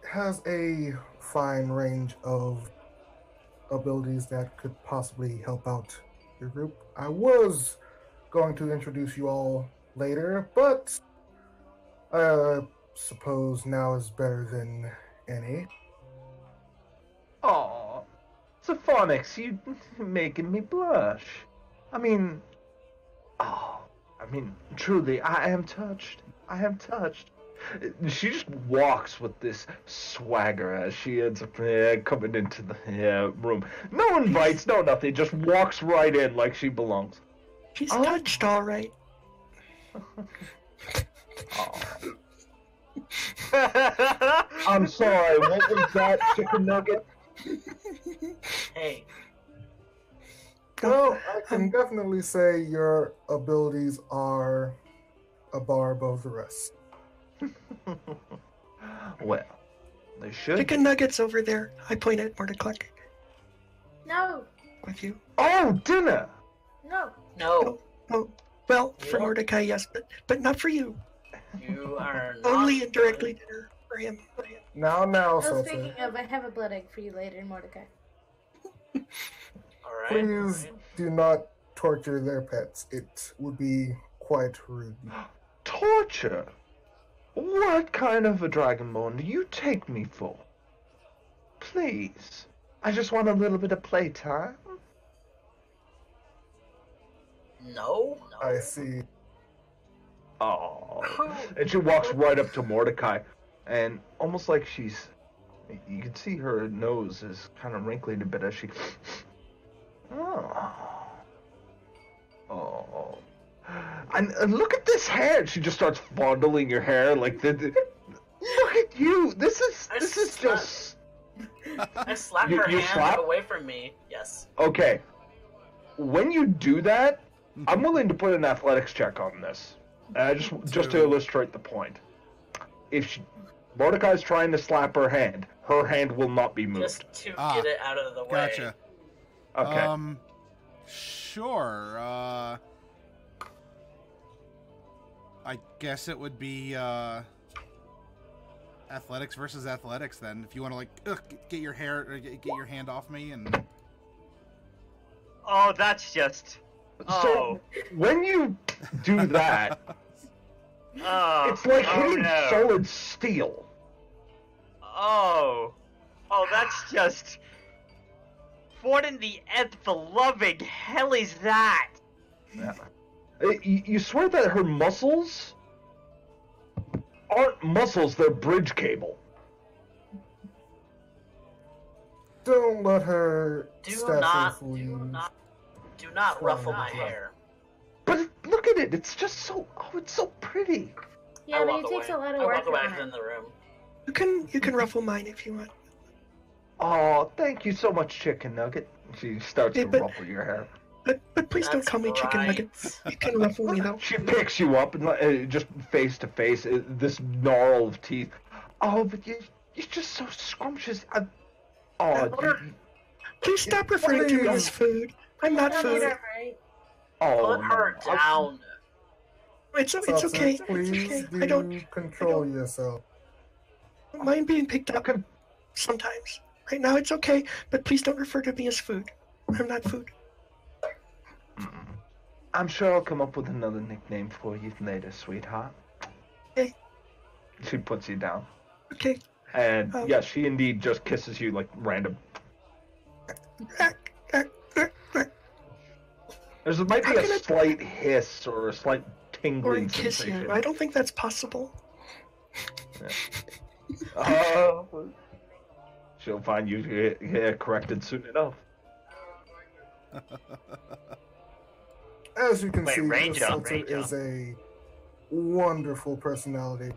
has a fine range of abilities that could possibly help out your group. I was going to introduce you all later, but I suppose now is better than any. Aw, Syphenix, you making me blush. Truly, I am touched. She just walks with this swagger as she ends up coming into the room. No invites, no nothing, just walks right in like she belongs. She's touched all right. I'm sorry, what was that, chicken nugget? Hey. Well, I can definitely say your abilities are a bar above the rest. Well, they should. Chicken nuggets over there. I point at Mordecai. No, With you. Oh, dinner! no. No. Oh, well, for Yeah. Mordecai, yes, but not for you. You are not Only indirectly dinner for him. Now, Well, Seltzer. speaking of, I have a blood egg for you later, Mordecai. Alright. Please do not torture their pets. It would be quite rude. Torture? What kind of a dragonborn do you take me for? Please. I just want a little bit of playtime. No. I see. Oh. And she walks right up to Mordecai, and almost like you can see her nose is kind of wrinkling a bit as she. Oh. And look at this hair. She just starts fondling your hair like the look at you. This is just. I slap You her hand slap? away from me. Yes. Okay. When you do that, I'm willing to put an athletics check on this. Just to illustrate the point. If Mordecai's trying to slap her hand will not be moved. Just to get it out of the way. Gotcha. Okay. Sure. I guess it would be athletics versus athletics then. If you want to get your hand off me and. Oh, that's just. So when you do that, Oh, it's like hitting no. solid steel. Oh, that's just. What in the nth beloved hell is that? Yeah. You swear that her muscles aren't muscles, they're bridge cable. Don't let her Do stature not fool you. do not ruffle my hair. But look at it, it's just so, it's so pretty. Yeah, I but walk it takes away. a lot of I work walk back on in it. the room. You can ruffle mine if you want. Oh, thank you so much, Chicken Nugget. She starts Hey, to but- ruffle your hair. But please don't That's call me Chicken right. Nugget. You can ruffle me though. She picks you up and just face to face, this gnarl of teeth. Oh, but you're just so scrumptious. Please stop referring to me as food. I'm not Don't do food. that, right? Oh, Put her no. down. It's okay. Please It's okay. I don't control yourself. mind being picked up sometimes. Right now it's okay, but please don't refer to me as food. I'm not food. I'm sure I'll come up with another nickname for you later, sweetheart. Okay. She puts you down. Okay. And yeah, she indeed just kisses you like random. There might be a slight hiss or a slight tingling Or kiss sensation. you. I don't think that's possible. She'll find you here corrected soon enough. As you can Wait, see, range the up, Sultan range is a wonderful personality.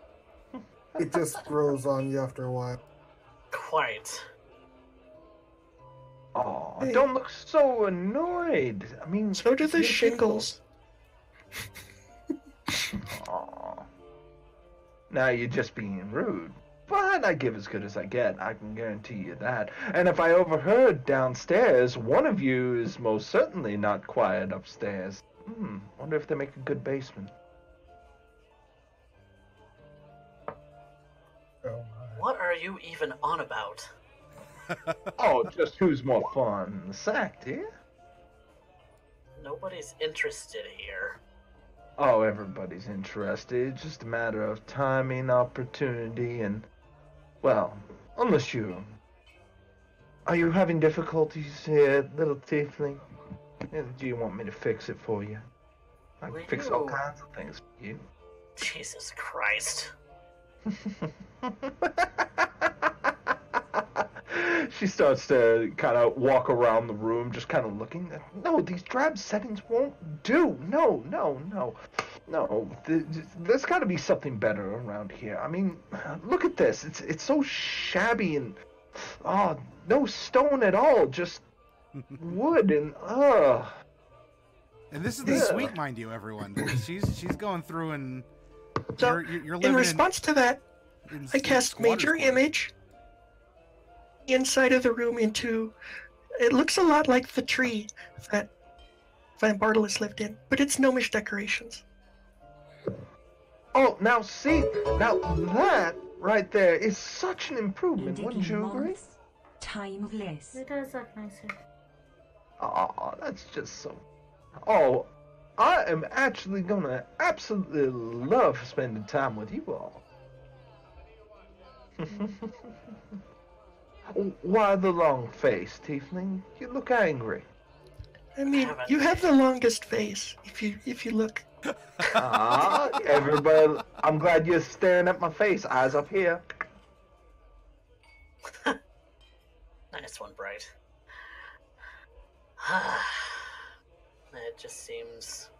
It just grows on you after a while. Quite. Oh, Hey. don't look so annoyed. I mean, So do the you're shingles. Aw. Now you're just being rude. But I give as good as I get, I can guarantee you that. And if I overheard downstairs, one of you is most certainly not quiet upstairs. Wonder if they make a good basement. Oh my. What are you even on about? Oh, just who's more fun? The sack, dear? Nobody's interested here. Oh, everybody's interested. It's just a matter of timing, opportunity, and... Well, unless you... Are you having difficulties here, little tiefling? Do you want me to fix it for you? I can fix all kinds of things for you. Jesus Christ. She starts to kind of walk around the room, just kind of looking. No, these drab settings won't do. No. There's got to be something better around here. I mean, look at this. It's so shabby and no stone at all. Just wood and And this is the Yeah. suite, mind you, everyone. She's going through and So, you're living in response to that, in I cast squatters' Major quarters. Image inside of the room into... It looks a lot like the tree that Van Bartolus lived in, but it's gnomish decorations. Oh, now see, that right there is such an improvement, wouldn't you agree? Timeless. It does look nicer. Oh, that's just so... Oh, I am actually gonna absolutely love spending time with you all. Why the long face, Tiefling? You look angry. I mean, you have the longest face, if you look. Everybody, I'm glad you're staring at my face. Eyes up here. Nice one, Bright. It just seems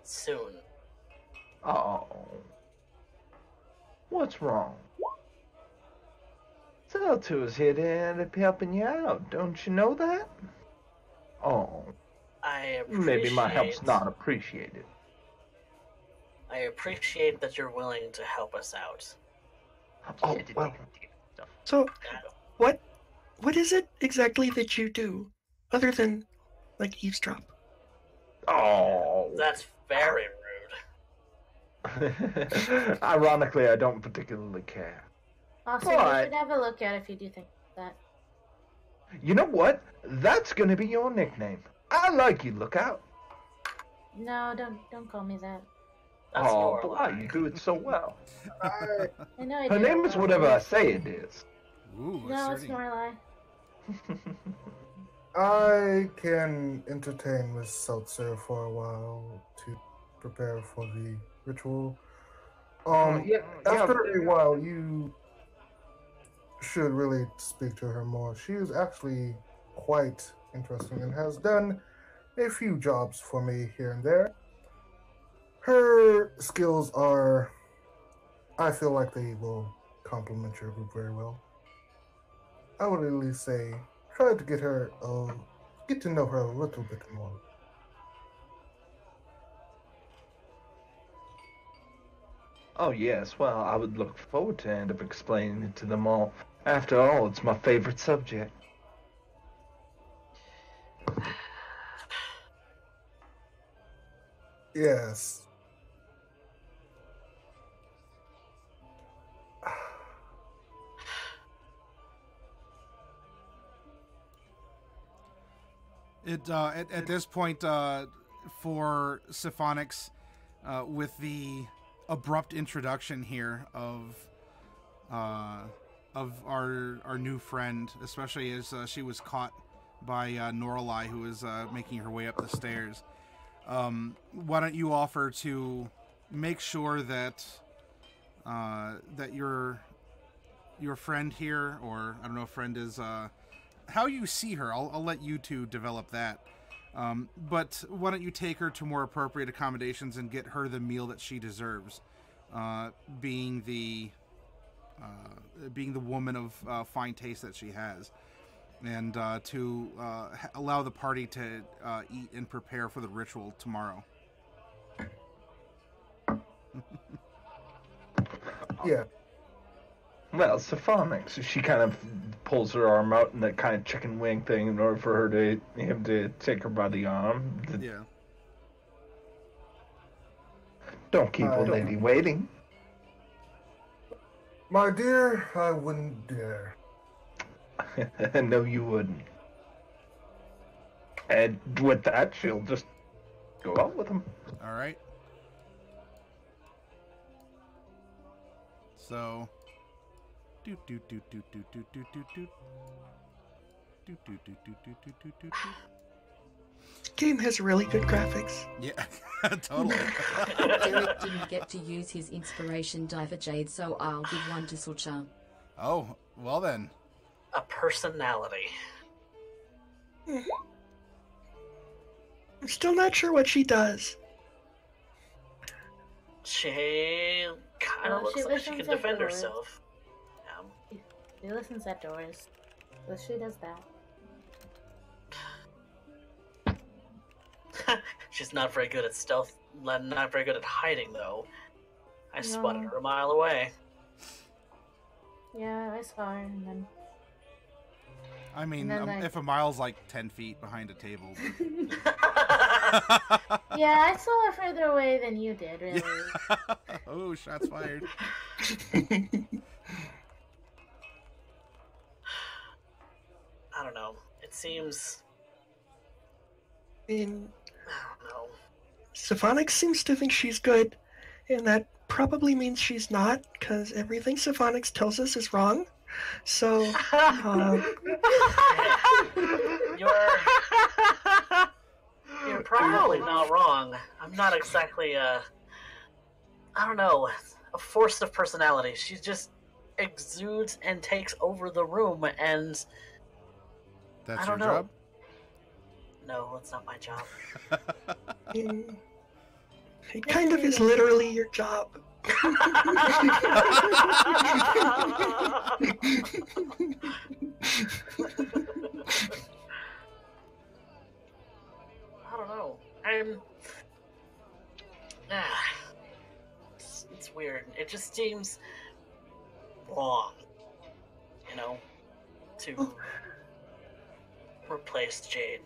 soon. Oh. What's wrong? Zeltu is here to be helping you out. Don't you know that? Oh. I Maybe my help's appreciate- not appreciated. I appreciate that you're willing to help us out. Oh, well. So, what is it exactly that you do, other than, like, eavesdrop? Oh. That's very rude. Ironically, I don't particularly care. Also, you But- should have a look at if you do think that. You know what? That's gonna be your nickname. I like you, Lookout. No, don't call me that. That's Oh, your Bly, line. you do it so well. I, I know I Her did name it is well. whatever I say it is. Ooh, No, it's asserting. Norlai. I can entertain Miss Seltzer for a while to prepare for the ritual. Yeah. After a while, you should really speak to her more. She is actually quite interesting and has done a few jobs for me here and there. Her skills are, I feel like they will complement your group very well. I would at least say, try to get to know her a little bit more. Oh, yes. Well, I would look forward to end up explaining it to them all. After all, it's my favorite subject. Yes. At this point, for Syphenix, with the abrupt introduction here of our new friend, especially as she was caught by Norlai, who was making her way up the stairs. Why don't you offer to make sure that that your friend here, or I don't know if friend is how you see her. I'll let you two develop that. But why don't you take her to more appropriate accommodations and get her the meal that she deserves, being the woman of fine taste that she has, and to allow the party to eat and prepare for the ritual tomorrow. Yeah. Well, Syphenix, she kind of pulls her arm out in that kind of chicken wing thing in order for him to take her by the arm. Yeah. Don't keep a lady waiting. My dear, I wouldn't dare. No, you wouldn't. And with that, she'll just go out with him. All right. So. Do do do do do do do do do. Do do do do do do do do. Game has really good graphics. Yeah, totally. Derek didn't get to use his inspiration die for Jade, so I'll give one to Sucha. Oh, well then. A personality. I'm still not sure what she does. She kind of Well, she looks like she can listens at defend doors. herself. She listens at doors. So she does that. She's not very good at stealth, not very good at hiding, though. I spotted No. her a mile away. Yeah, I saw her, and then. I mean, And then if a mile's like 10 feet behind a table. Yeah, I saw her further away than you did, really. Oh, shots fired. I don't know. It seems. I mean, I don't know. Syphenix seems to think she's good, and that probably means she's not, because everything Syphenix tells us is wrong. So, You're probably not wrong. I'm not exactly I don't know, a force of personality. She just exudes and takes over the room, and That's I your don't know. job? No, it's not my job. it kind of is literally your job. I don't know. It's weird. It just seems wrong, you know, to replace Jade.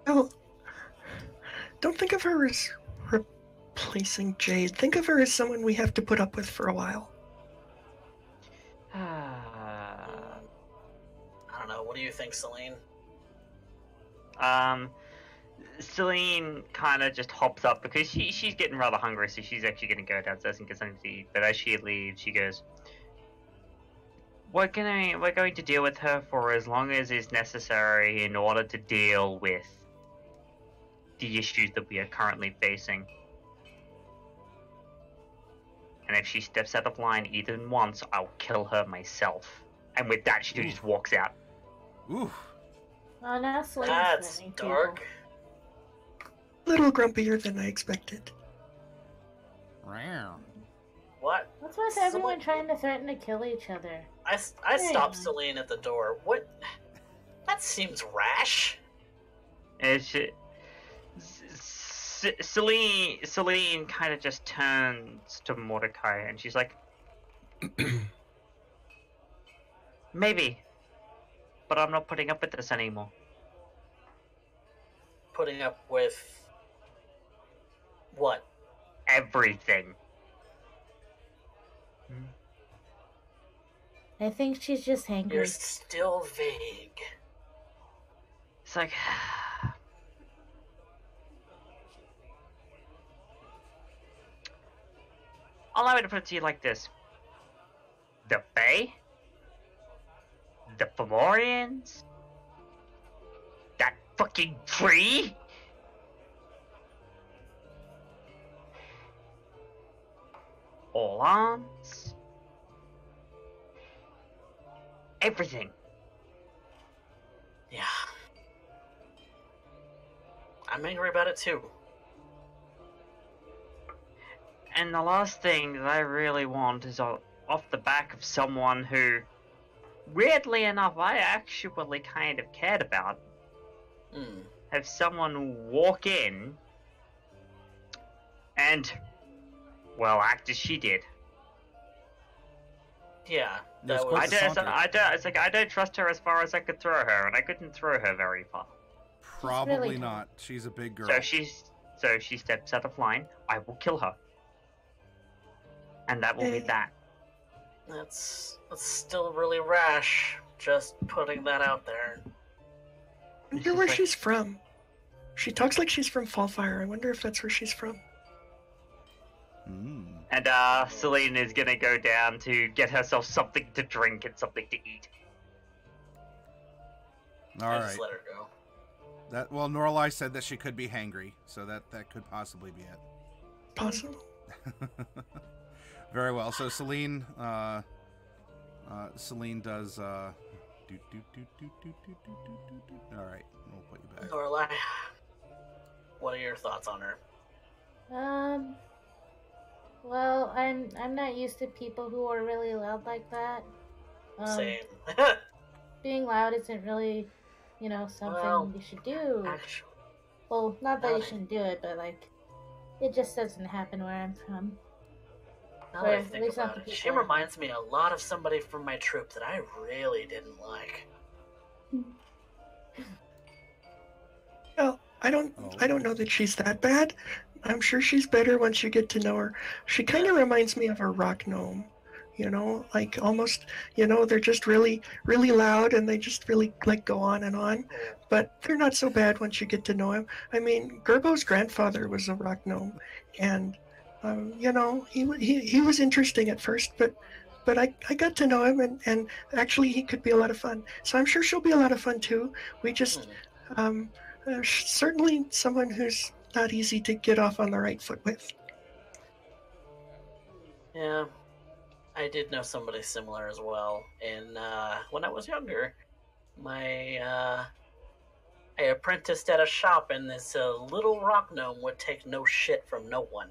No, don't think of her as replacing Jade. Think of her as someone we have to put up with for a while. I don't know. What do you think, Celine? Celine kind of just hops up because she's getting rather hungry, so she's actually going to go downstairs and get something to eat. But as she leaves, she goes, we're going to deal with her for as long as is necessary in order to deal with the issues that we are currently facing. And if she steps out of line even once, I'll kill her myself. And with that, she just walks out. Ooh. Oh, now Slay's That's threatening dark. people. A little grumpier than I expected. Wow. What? What's with everyone trying to threaten to kill each other? I stopped Celine at the door. What? That seems rash. And Celine kind of just turns to Mordecai and she's like, maybe, but I'm not putting up with this anymore. Putting up with what? Everything. I think she's just angry. You're still vague. It's like, allow me to put it to you like this. The Fae? The Fomorians? That fucking tree? All arms? Everything. Yeah. I'm angry about it too. And the last thing that I really want is off the back of someone who, weirdly enough, I actually kind of cared about. Have someone walk in and, well, act as she did. Yeah, That's that quite was. I don't trust her as far as I could throw her, and I couldn't throw her very far. Probably really not. She's a big girl. So she steps out of line. I will kill her, and that will be that. That's still really rash. Just putting that out there. I wonder where she's from. She talks like she's from Fallfire. I wonder if that's where she's from. And Celine is gonna go down to get herself something to drink and something to eat. All I right. just let her go. Well, Norlai said that she could be hangry, so that could possibly be it. Possible. Very well. So Celine does. All right, we'll put you back. Lorelai, what are your thoughts on her? Well, I'm not used to people who are really loud like that. Same. Being loud isn't really, something you should do. Actually, Well, not that you shouldn't do it, but it just doesn't happen where I'm from. now that I think about it, she reminds me a lot of somebody from my troop that I really didn't like. Well, I don't know that she's that bad. I'm sure she's better once you get to know her. She kind of reminds me of a rock gnome, like almost, they're just really, really loud and they just really go on and on. But they're not so bad once you get to know him. I mean, Gerbo's grandfather was a rock gnome, and he was interesting at first, but I got to know him, and actually he could be a lot of fun. So I'm sure she'll be a lot of fun too. We just certainly someone who's not easy to get off on the right foot with. Yeah, I did know somebody similar as well. And when I was younger, I apprenticed at a shop, and this little rock gnome would take no shit from no one.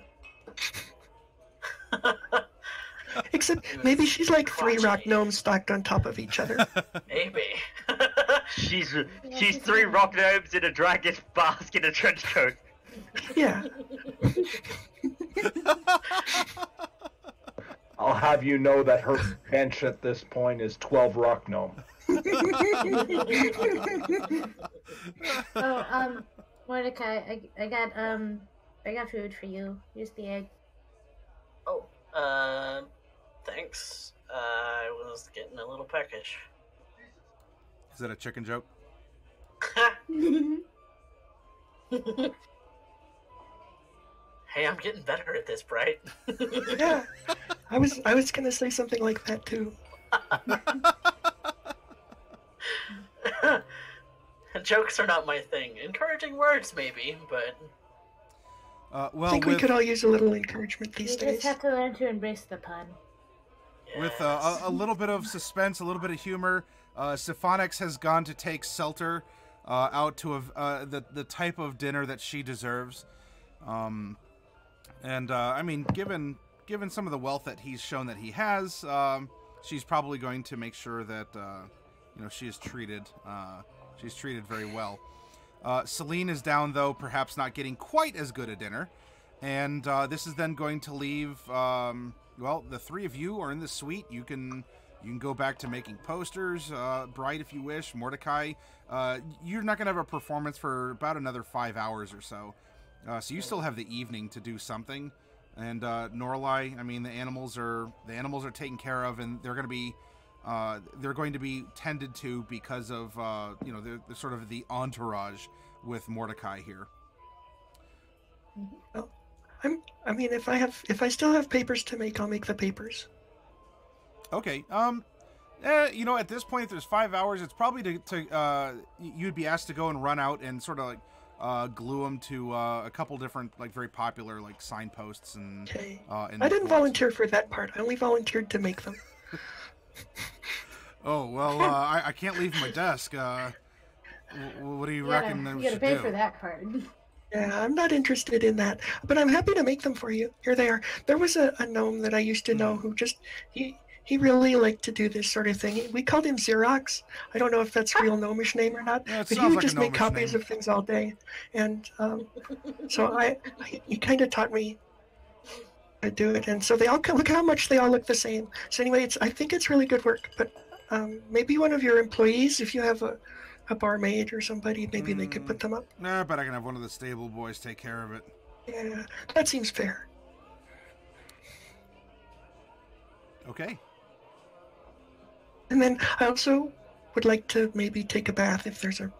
Except maybe she's like three rock gnomes stacked on top of each other. Maybe. She's three rock gnomes in a dragon mask in a trench coat. Yeah. I'll have you know that her bench at this point is 12 rock gnome. Oh, Mordecai, I got food for you. Here's the egg. Oh, thanks. I was getting a little peckish. Is that a chicken joke? Hey, I'm getting better at this, Bright. Yeah, I was gonna say something like that too. Jokes are not my thing. Encouraging words, maybe, but... Well, I think we could all use a little encouragement these You days. just have to learn to embrace the pun. with a little bit of suspense, a little bit of humor, Syphenix has gone to take Selter out to the type of dinner that she deserves. I mean, given some of the wealth that he's shown that he has, she's probably going to make sure that she is treated. She's treated very well. Celine is down, though, perhaps not getting quite as good a dinner, and this is then going to leave. Well, the three of you are in the suite. You can go back to making posters, Bright, if you wish. Mordecai, you're not going to have a performance for about another 5 hours or so. So you still have the evening to do something. And Norlai, I mean, the animals are taken care of, and they're going to be tended to because of the sort of the entourage with Mordecai here. Well, if I still have papers to make, I'll make the papers. Okay. At this point, if there's 5 hours, it's probably to you'd be asked to go and run out and sort of glue them to a couple different very popular signposts and. Okay. And I didn't boards. volunteer for that part. I only volunteered to make them. Oh well, I can't leave my desk. What do you reckon? You gotta pay for that part. Yeah, I'm not interested in that, but I'm happy to make them for you. Here they are. There was a gnome that I used to know who he really liked to do this sort of thing. We called him Xerox. I don't know if that's a real gnomish name or not, Yeah, but he would just make copies of things all day. And so he kind of taught me to do it. And so they all look how much they all look the same. So anyway, I think it's really good work. But maybe one of your employees, if you have a barmaid or somebody, maybe they could put them up. Nah, but I can have one of the stable boys take care of it. Yeah, that seems fair. Okay. And then I also would like to maybe take a bath if there's an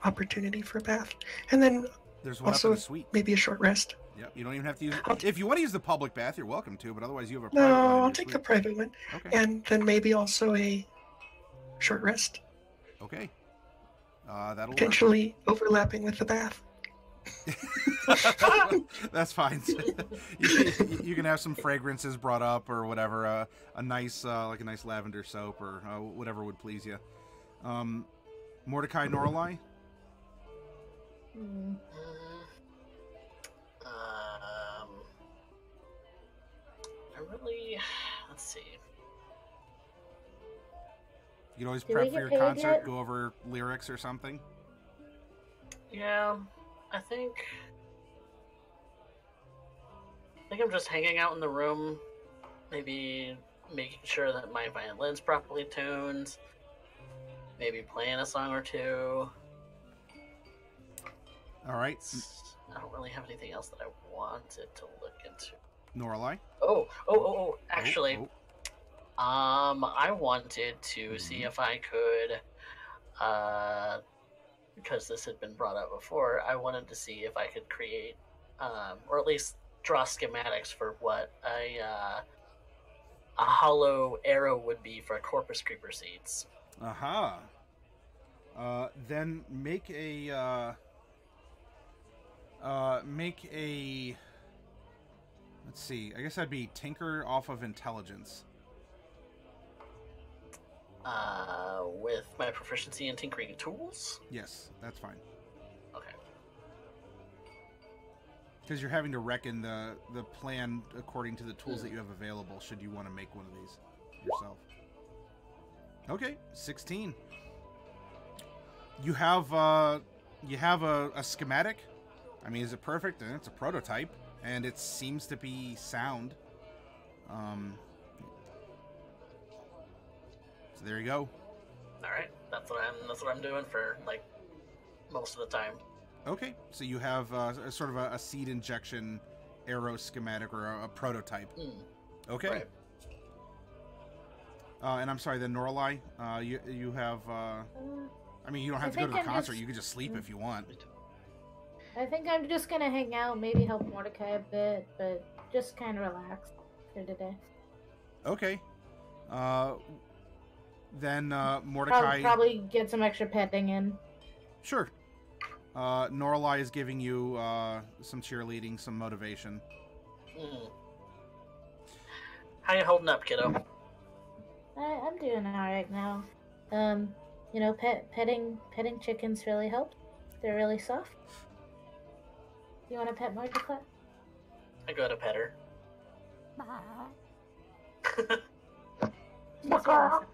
opportunity for a bath. And then there's one also up in the suite. Maybe a short rest. Yep, you don't even have to use it. If you want to use the public bath, you're welcome to, but otherwise you have a No, private one in I'll your take suite. the private one. Okay. And then maybe also a short rest. Okay. That'll Potentially overlapping with the bath. That's fine. you can have some fragrances brought up or whatever. A nice lavender soap or whatever would please you. Mordecai Norlai. Let's see. You can always Do prep we for get your paid concert, yet? go over lyrics or something. Yeah, I think I'm just hanging out in the room, maybe making sure that my violin's properly tuned, maybe playing a song or two. All right. I don't really have anything else that I wanted to look into. Norlai. Actually, Oh. I wanted to see if I could, because this had been brought up before, I wanted to see if I could create, or at least draw schematics for what a hollow arrow would be for corpus creeper seeds. Aha. Then make a let's see. I guess that'd be tinker off of intelligence. With my proficiency in tinkering tools? Yes, that's fine. Okay. Because you're having to reckon the plan according to the tools that you have available should you want to make one of these yourself. Okay, 16. You have a schematic. I mean, is it perfect? And it's a prototype, and it seems to be sound. So there you go. All right, that's what I'm doing for most of the time. Okay, so you have a sort of a seed injection arrow schematic or a prototype. Okay. Right. And I'm sorry, the Norlai, you have. I mean, you don't have to go to the concert. You can just sleep if you want. I think I'm just gonna hang out, maybe help Mordecai a bit, but just kind of relax for today. Okay. Then Mordecai... Probably get some extra petting in. Sure. Norlai is giving you some cheerleading, some motivation. How you holding up, kiddo? I'm doing alright now. You know, petting chickens really helps. They're really soft. You want to pet Mordecai? I go to pet her. She's awesome.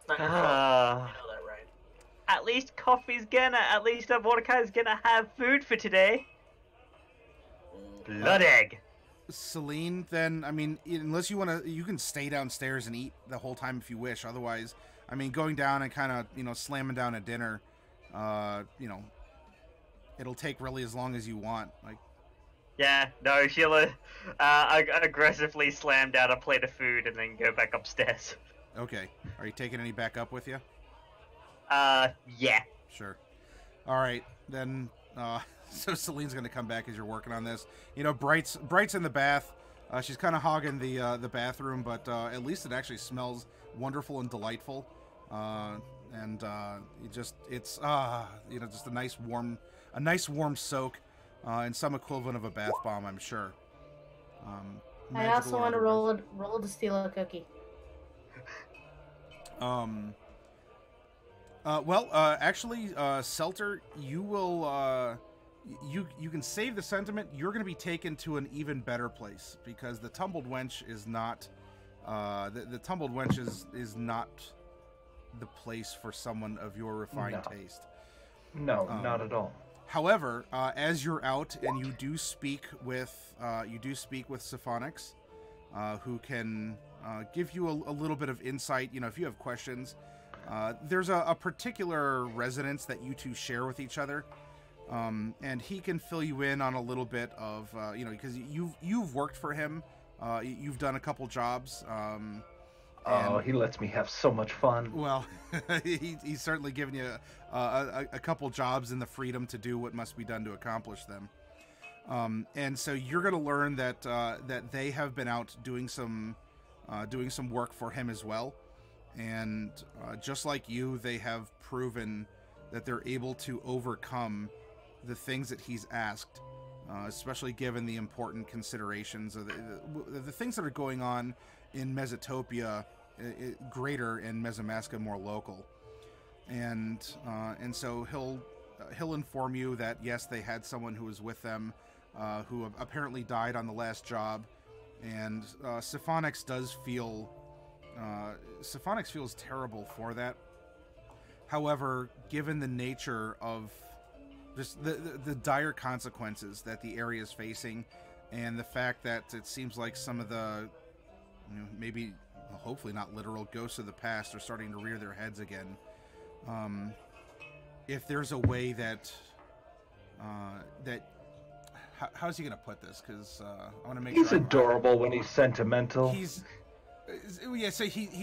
Not your fault. You know that, right? At least Mordecai's gonna have food for today. Blood egg. Celine, then, I mean, unless you want to, you can stay downstairs and eat the whole time if you wish. Otherwise, I mean, going down and kind of, you know, slamming down a dinner, you know, it'll take really as long as you want. Like, yeah, no, she'll aggressively slam down a plate of food and then go back upstairs. Okay. Are you taking any back up with you? Yeah. Sure. All right, then, so Celine's going to come back as you're working on this. You know, Bright's in the bath. She's kind of hogging the bathroom, but at least it actually smells wonderful and delightful. And it's you know, just a nice warm soak, and some equivalent of a bath bomb, I'm sure. I also want to roll to steal a cookie. Actually, Selter, you will, you can save the sentiment. You're going to be taken to an even better place because the Tumbled Wench is not, the Tumbled Wench is not the place for someone of your refined taste. No, not at all. However, as you're out and you do speak with Syphenix, who can give you a little bit of insight. You know, if you have questions, there's a particular residence that you two share with each other, and he can fill you in on a little bit of you know, because you've worked for him, you've done a couple jobs. He lets me have so much fun. Well, he's certainly given you a couple jobs and the freedom to do what must be done to accomplish them. And so you're going to learn that that they have been out doing some work for him as well. And just like you, they have proven that they're able to overcome the things that he's asked, especially given the important considerations of the things that are going on in Mesotopia, greater, and Mesomasca more local. And so he'll inform you that yes, they had someone who was with them, who apparently died on the last job, and Syphenix feels terrible for that. However, given the nature of just the dire consequences that the area is facing, and the fact that it seems like some of the, you know, maybe, hopefully not literal, ghosts of the past are starting to rear their heads again. If there's a way that how's he gonna put this? Because I want to make sure. He's adorable when he's sentimental. So he's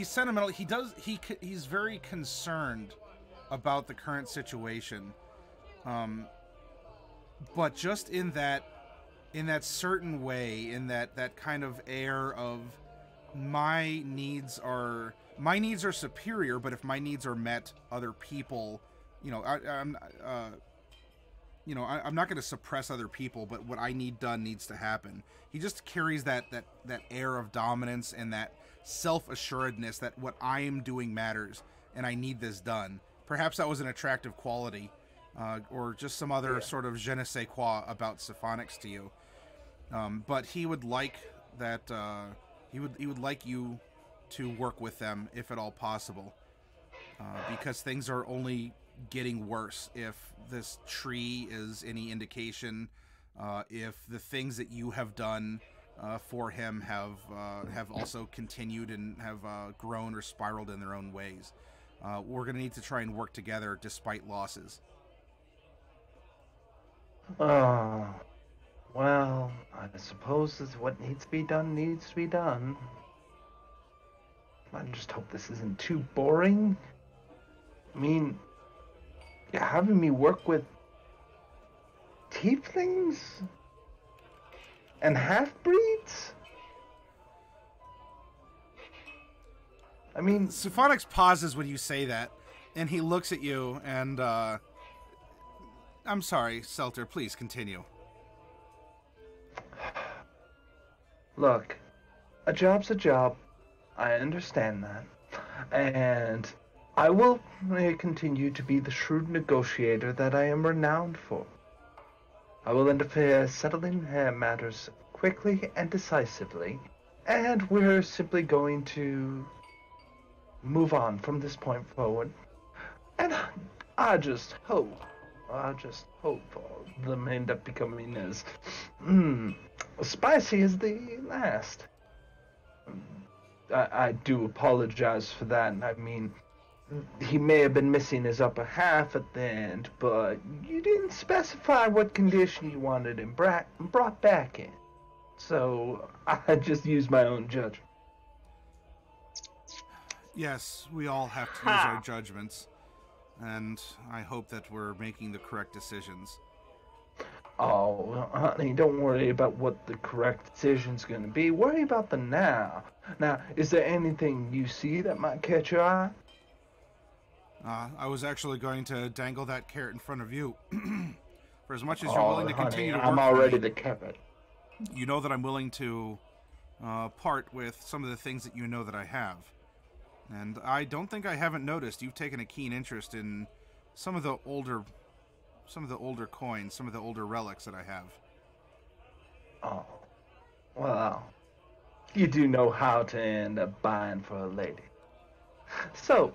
sentimental. He's very concerned about the current situation, but just in that certain way, in that kind of air of my needs are superior, but if my needs are met, other people, you know, I'm not going to suppress other people, but what I need done needs to happen. He just carries that air of dominance and that self-assuredness that what I am doing matters and I need this done. Perhaps that was an attractive quality, or just some other sort of je ne sais quoi about Syphenix to you. But he would like that. He would like you to work with them if at all possible, because things are only getting worse. If this tree is any indication, if the things that you have done for him have also continued and have grown or spiraled in their own ways, we're going to need to try and work together despite losses. Well, I suppose is what needs to be done needs to be done. I just hope this isn't too boring. I mean, you're having me work with tieflings and half-breeds? I mean... Syphenix pauses when you say that, and he looks at you, and, I'm sorry, Selter, please continue. Look, a job's a job. I understand that. And I will continue to be the shrewd negotiator that I am renowned for. I will interfere, settling matters quickly and decisively, and we're simply going to move on from this point forward. And I just hope them end up becoming as spicy as the last. I do apologize for that. I mean, he may have been missing his upper half at the end, but you didn't specify what condition you wanted him brought back in. So I just used my own judgment. Yes, we all have to use our judgments, and I hope that we're making the correct decisions. Oh, well, honey, don't worry about what the correct decision's going to be. Worry about the now. Now, is there anything you see that might catch your eye? I was actually going to dangle that carrot in front of you. For as much as you're willing to continue to work I'm already the carrot. You know that I'm willing to part with some of the things that you know that I have. And I don't think I haven't noticed you've taken a keen interest in some of the older coins, some of the older relics that I have. Oh, well, you do know how to end up buying for a lady. So,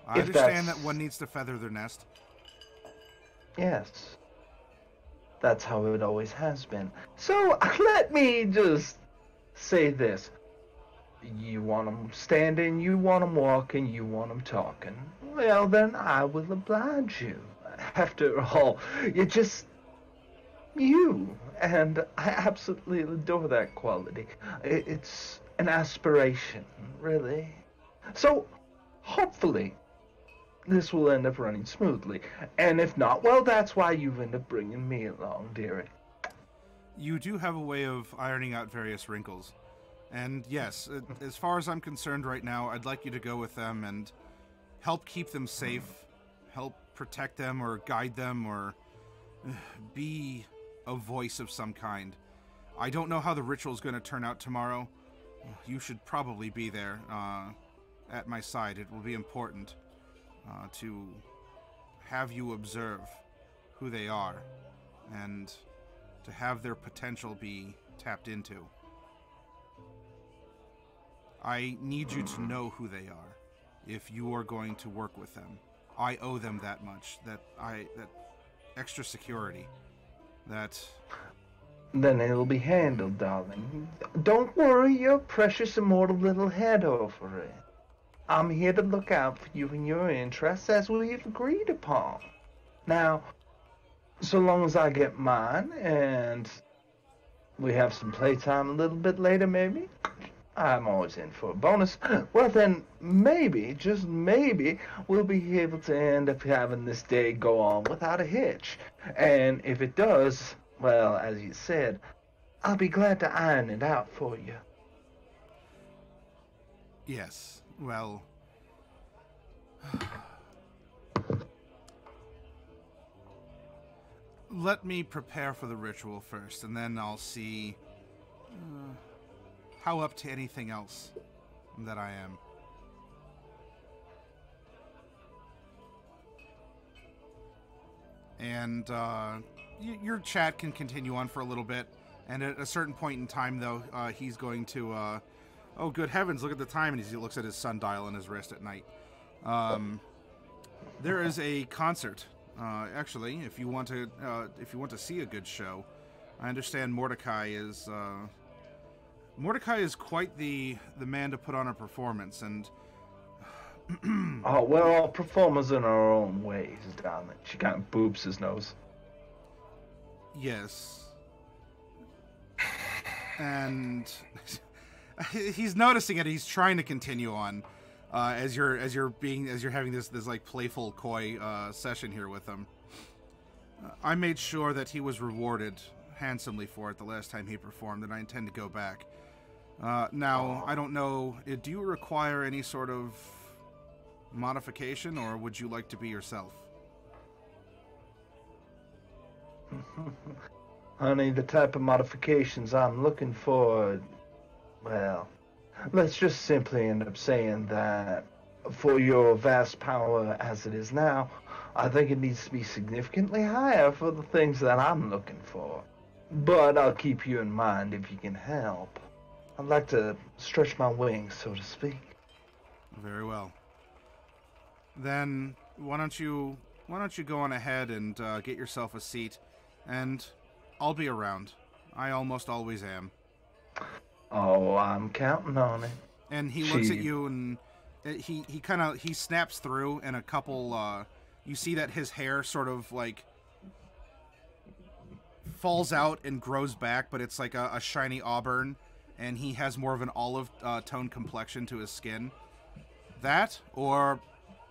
I understand that one needs to feather their nest. Yes. That's how it always has been. So, let me just say this. You want them standing, you want them walking, you want them talking. Well, then I will oblige you. After all, you're just you. And I absolutely adore that quality. It's an aspiration, really. So, hopefully, this will end up running smoothly. And if not, well, that's why you've ended up bringing me along, dearie. You do have a way of ironing out various wrinkles. And yes, as far as I'm concerned right now, I'd like you to go with them and help keep them safe, help protect them or guide them or be a voice of some kind. I don't know how the ritual's going to turn out tomorrow. You should probably be there at my side. It will be important to have you observe who they are and to have their potential be tapped into. I need you to know who they are if you are going to work with them. I owe them that much, that extra security, that... Then it'll be handled, darling. Don't worry your precious immortal little head over it. I'm here to look out for you and your interests as we've agreed upon. Now, so long as I get mine and we have some playtime a little bit later maybe, I'm always in for a bonus. Well then, maybe, just maybe, we'll be able to end up having this day go on without a hitch. And if it does, well, as you said, I'll be glad to iron it out for you. Yes, well... Let me prepare for the ritual first, and then I'll see... how up to anything else that I am. And your chat can continue on for a little bit. And at a certain point in time, though, he's going to... oh, good heavens, look at the time. And he looks at his sundial on his wrist at night. There is a concert. Actually, if you want to see a good show, I understand Mordecai is... Mordecai is quite the man to put on a performance, and... Oh, we're all performers in our own ways, darling. She kind of boobs his nose. Yes. And he's noticing it. He's trying to continue on as you're having this like playful, coy session here with him. I made sure that he was rewarded handsomely for it the last time he performed, and I intend to go back. Now, I don't know, do you require any sort of modification, or would you like to be yourself? Honey, the type of modifications I'm looking for, well, let's just simply end up saying that for your vast power as it is now, I think it needs to be significantly higher for the things that I'm looking for. But I'll keep you in mind if you can help. I'd like to stretch my wings, so to speak. Very well. Then why don't you go on ahead and get yourself a seat, and I'll be around. I almost always am. Oh, I'm counting on it. And he looks at you, and he snaps through, and a couple you see that his hair sort of like falls out and grows back, but it's like a shiny auburn, and he has more of an olive tone complexion to his skin. That, or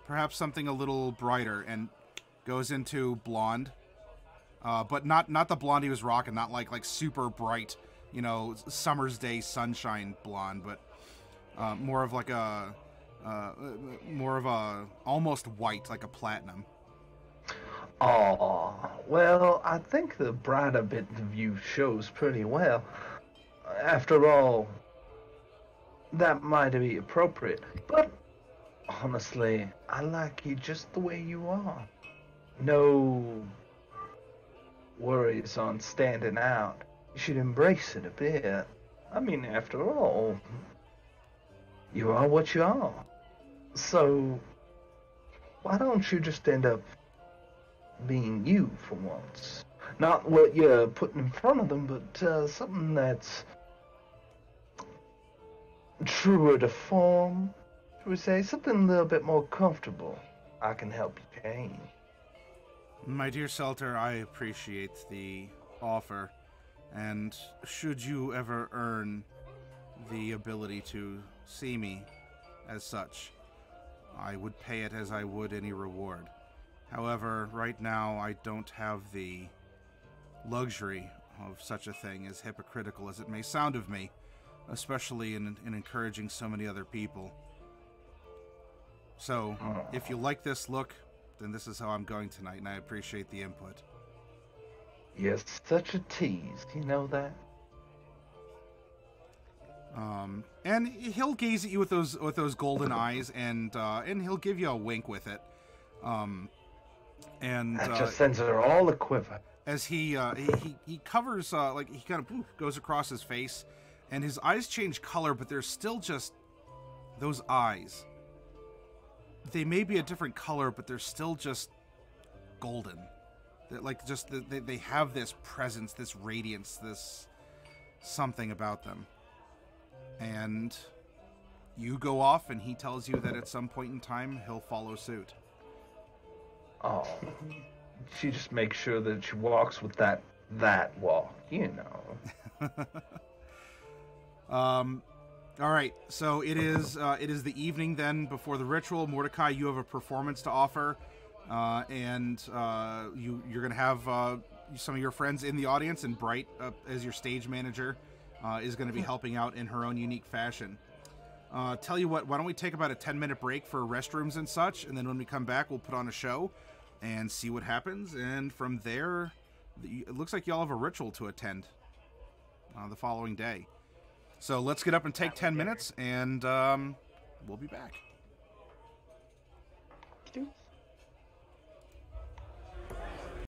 perhaps something a little brighter, and goes into blonde, but not the blonde he was rocking, not like super bright, summer's day sunshine blonde, but more of a almost white, like a platinum. Oh, well, I think the brighter bit of you shows pretty well. After all, that might be appropriate, but honestly, I like you just the way you are. No worries on standing out. You should embrace it a bit. I mean, after all, you are what you are. So, why don't you just end up being you for once? Not what you're putting in front of them, but something that's truer to form. Should we say something a little bit more comfortable? I can help you change. My dear Selter, I appreciate the offer, and should you ever earn the ability to see me as such, I would pay it as I would any reward. However, right now I don't have the luxury of such a thing, as hypocritical as it may sound of me, especially in encouraging so many other people. So, if you like this look, then this is how I'm going tonight, and I appreciate the input. You're such a tease, you know that? And he'll gaze at you with those golden eyes, and he'll give you a wink with it. And that just sends her all a quiver. As he covers, like he kind of goes across his face, and his eyes change color, but they're still just those eyes. They may be a different color, but they're still just golden. They're like they have this presence, this radiance, this something about them. And you go off, and he tells you that at some point in time he'll follow suit. Oh, she just makes sure that she walks with that walk, you know. All right, so it is the evening then before the ritual. Mordecai, you have a performance to offer, and you're gonna have some of your friends in the audience, and Bright, as your stage manager, is going to be helping out in her own unique fashion. Tell you what, why don't we take about a 10-minute break for restrooms and such, and then when we come back, we'll put on a show and see what happens, and from there, it looks like y'all have a ritual to attend the following day. So let's get up and take 10 minutes, and we'll be back.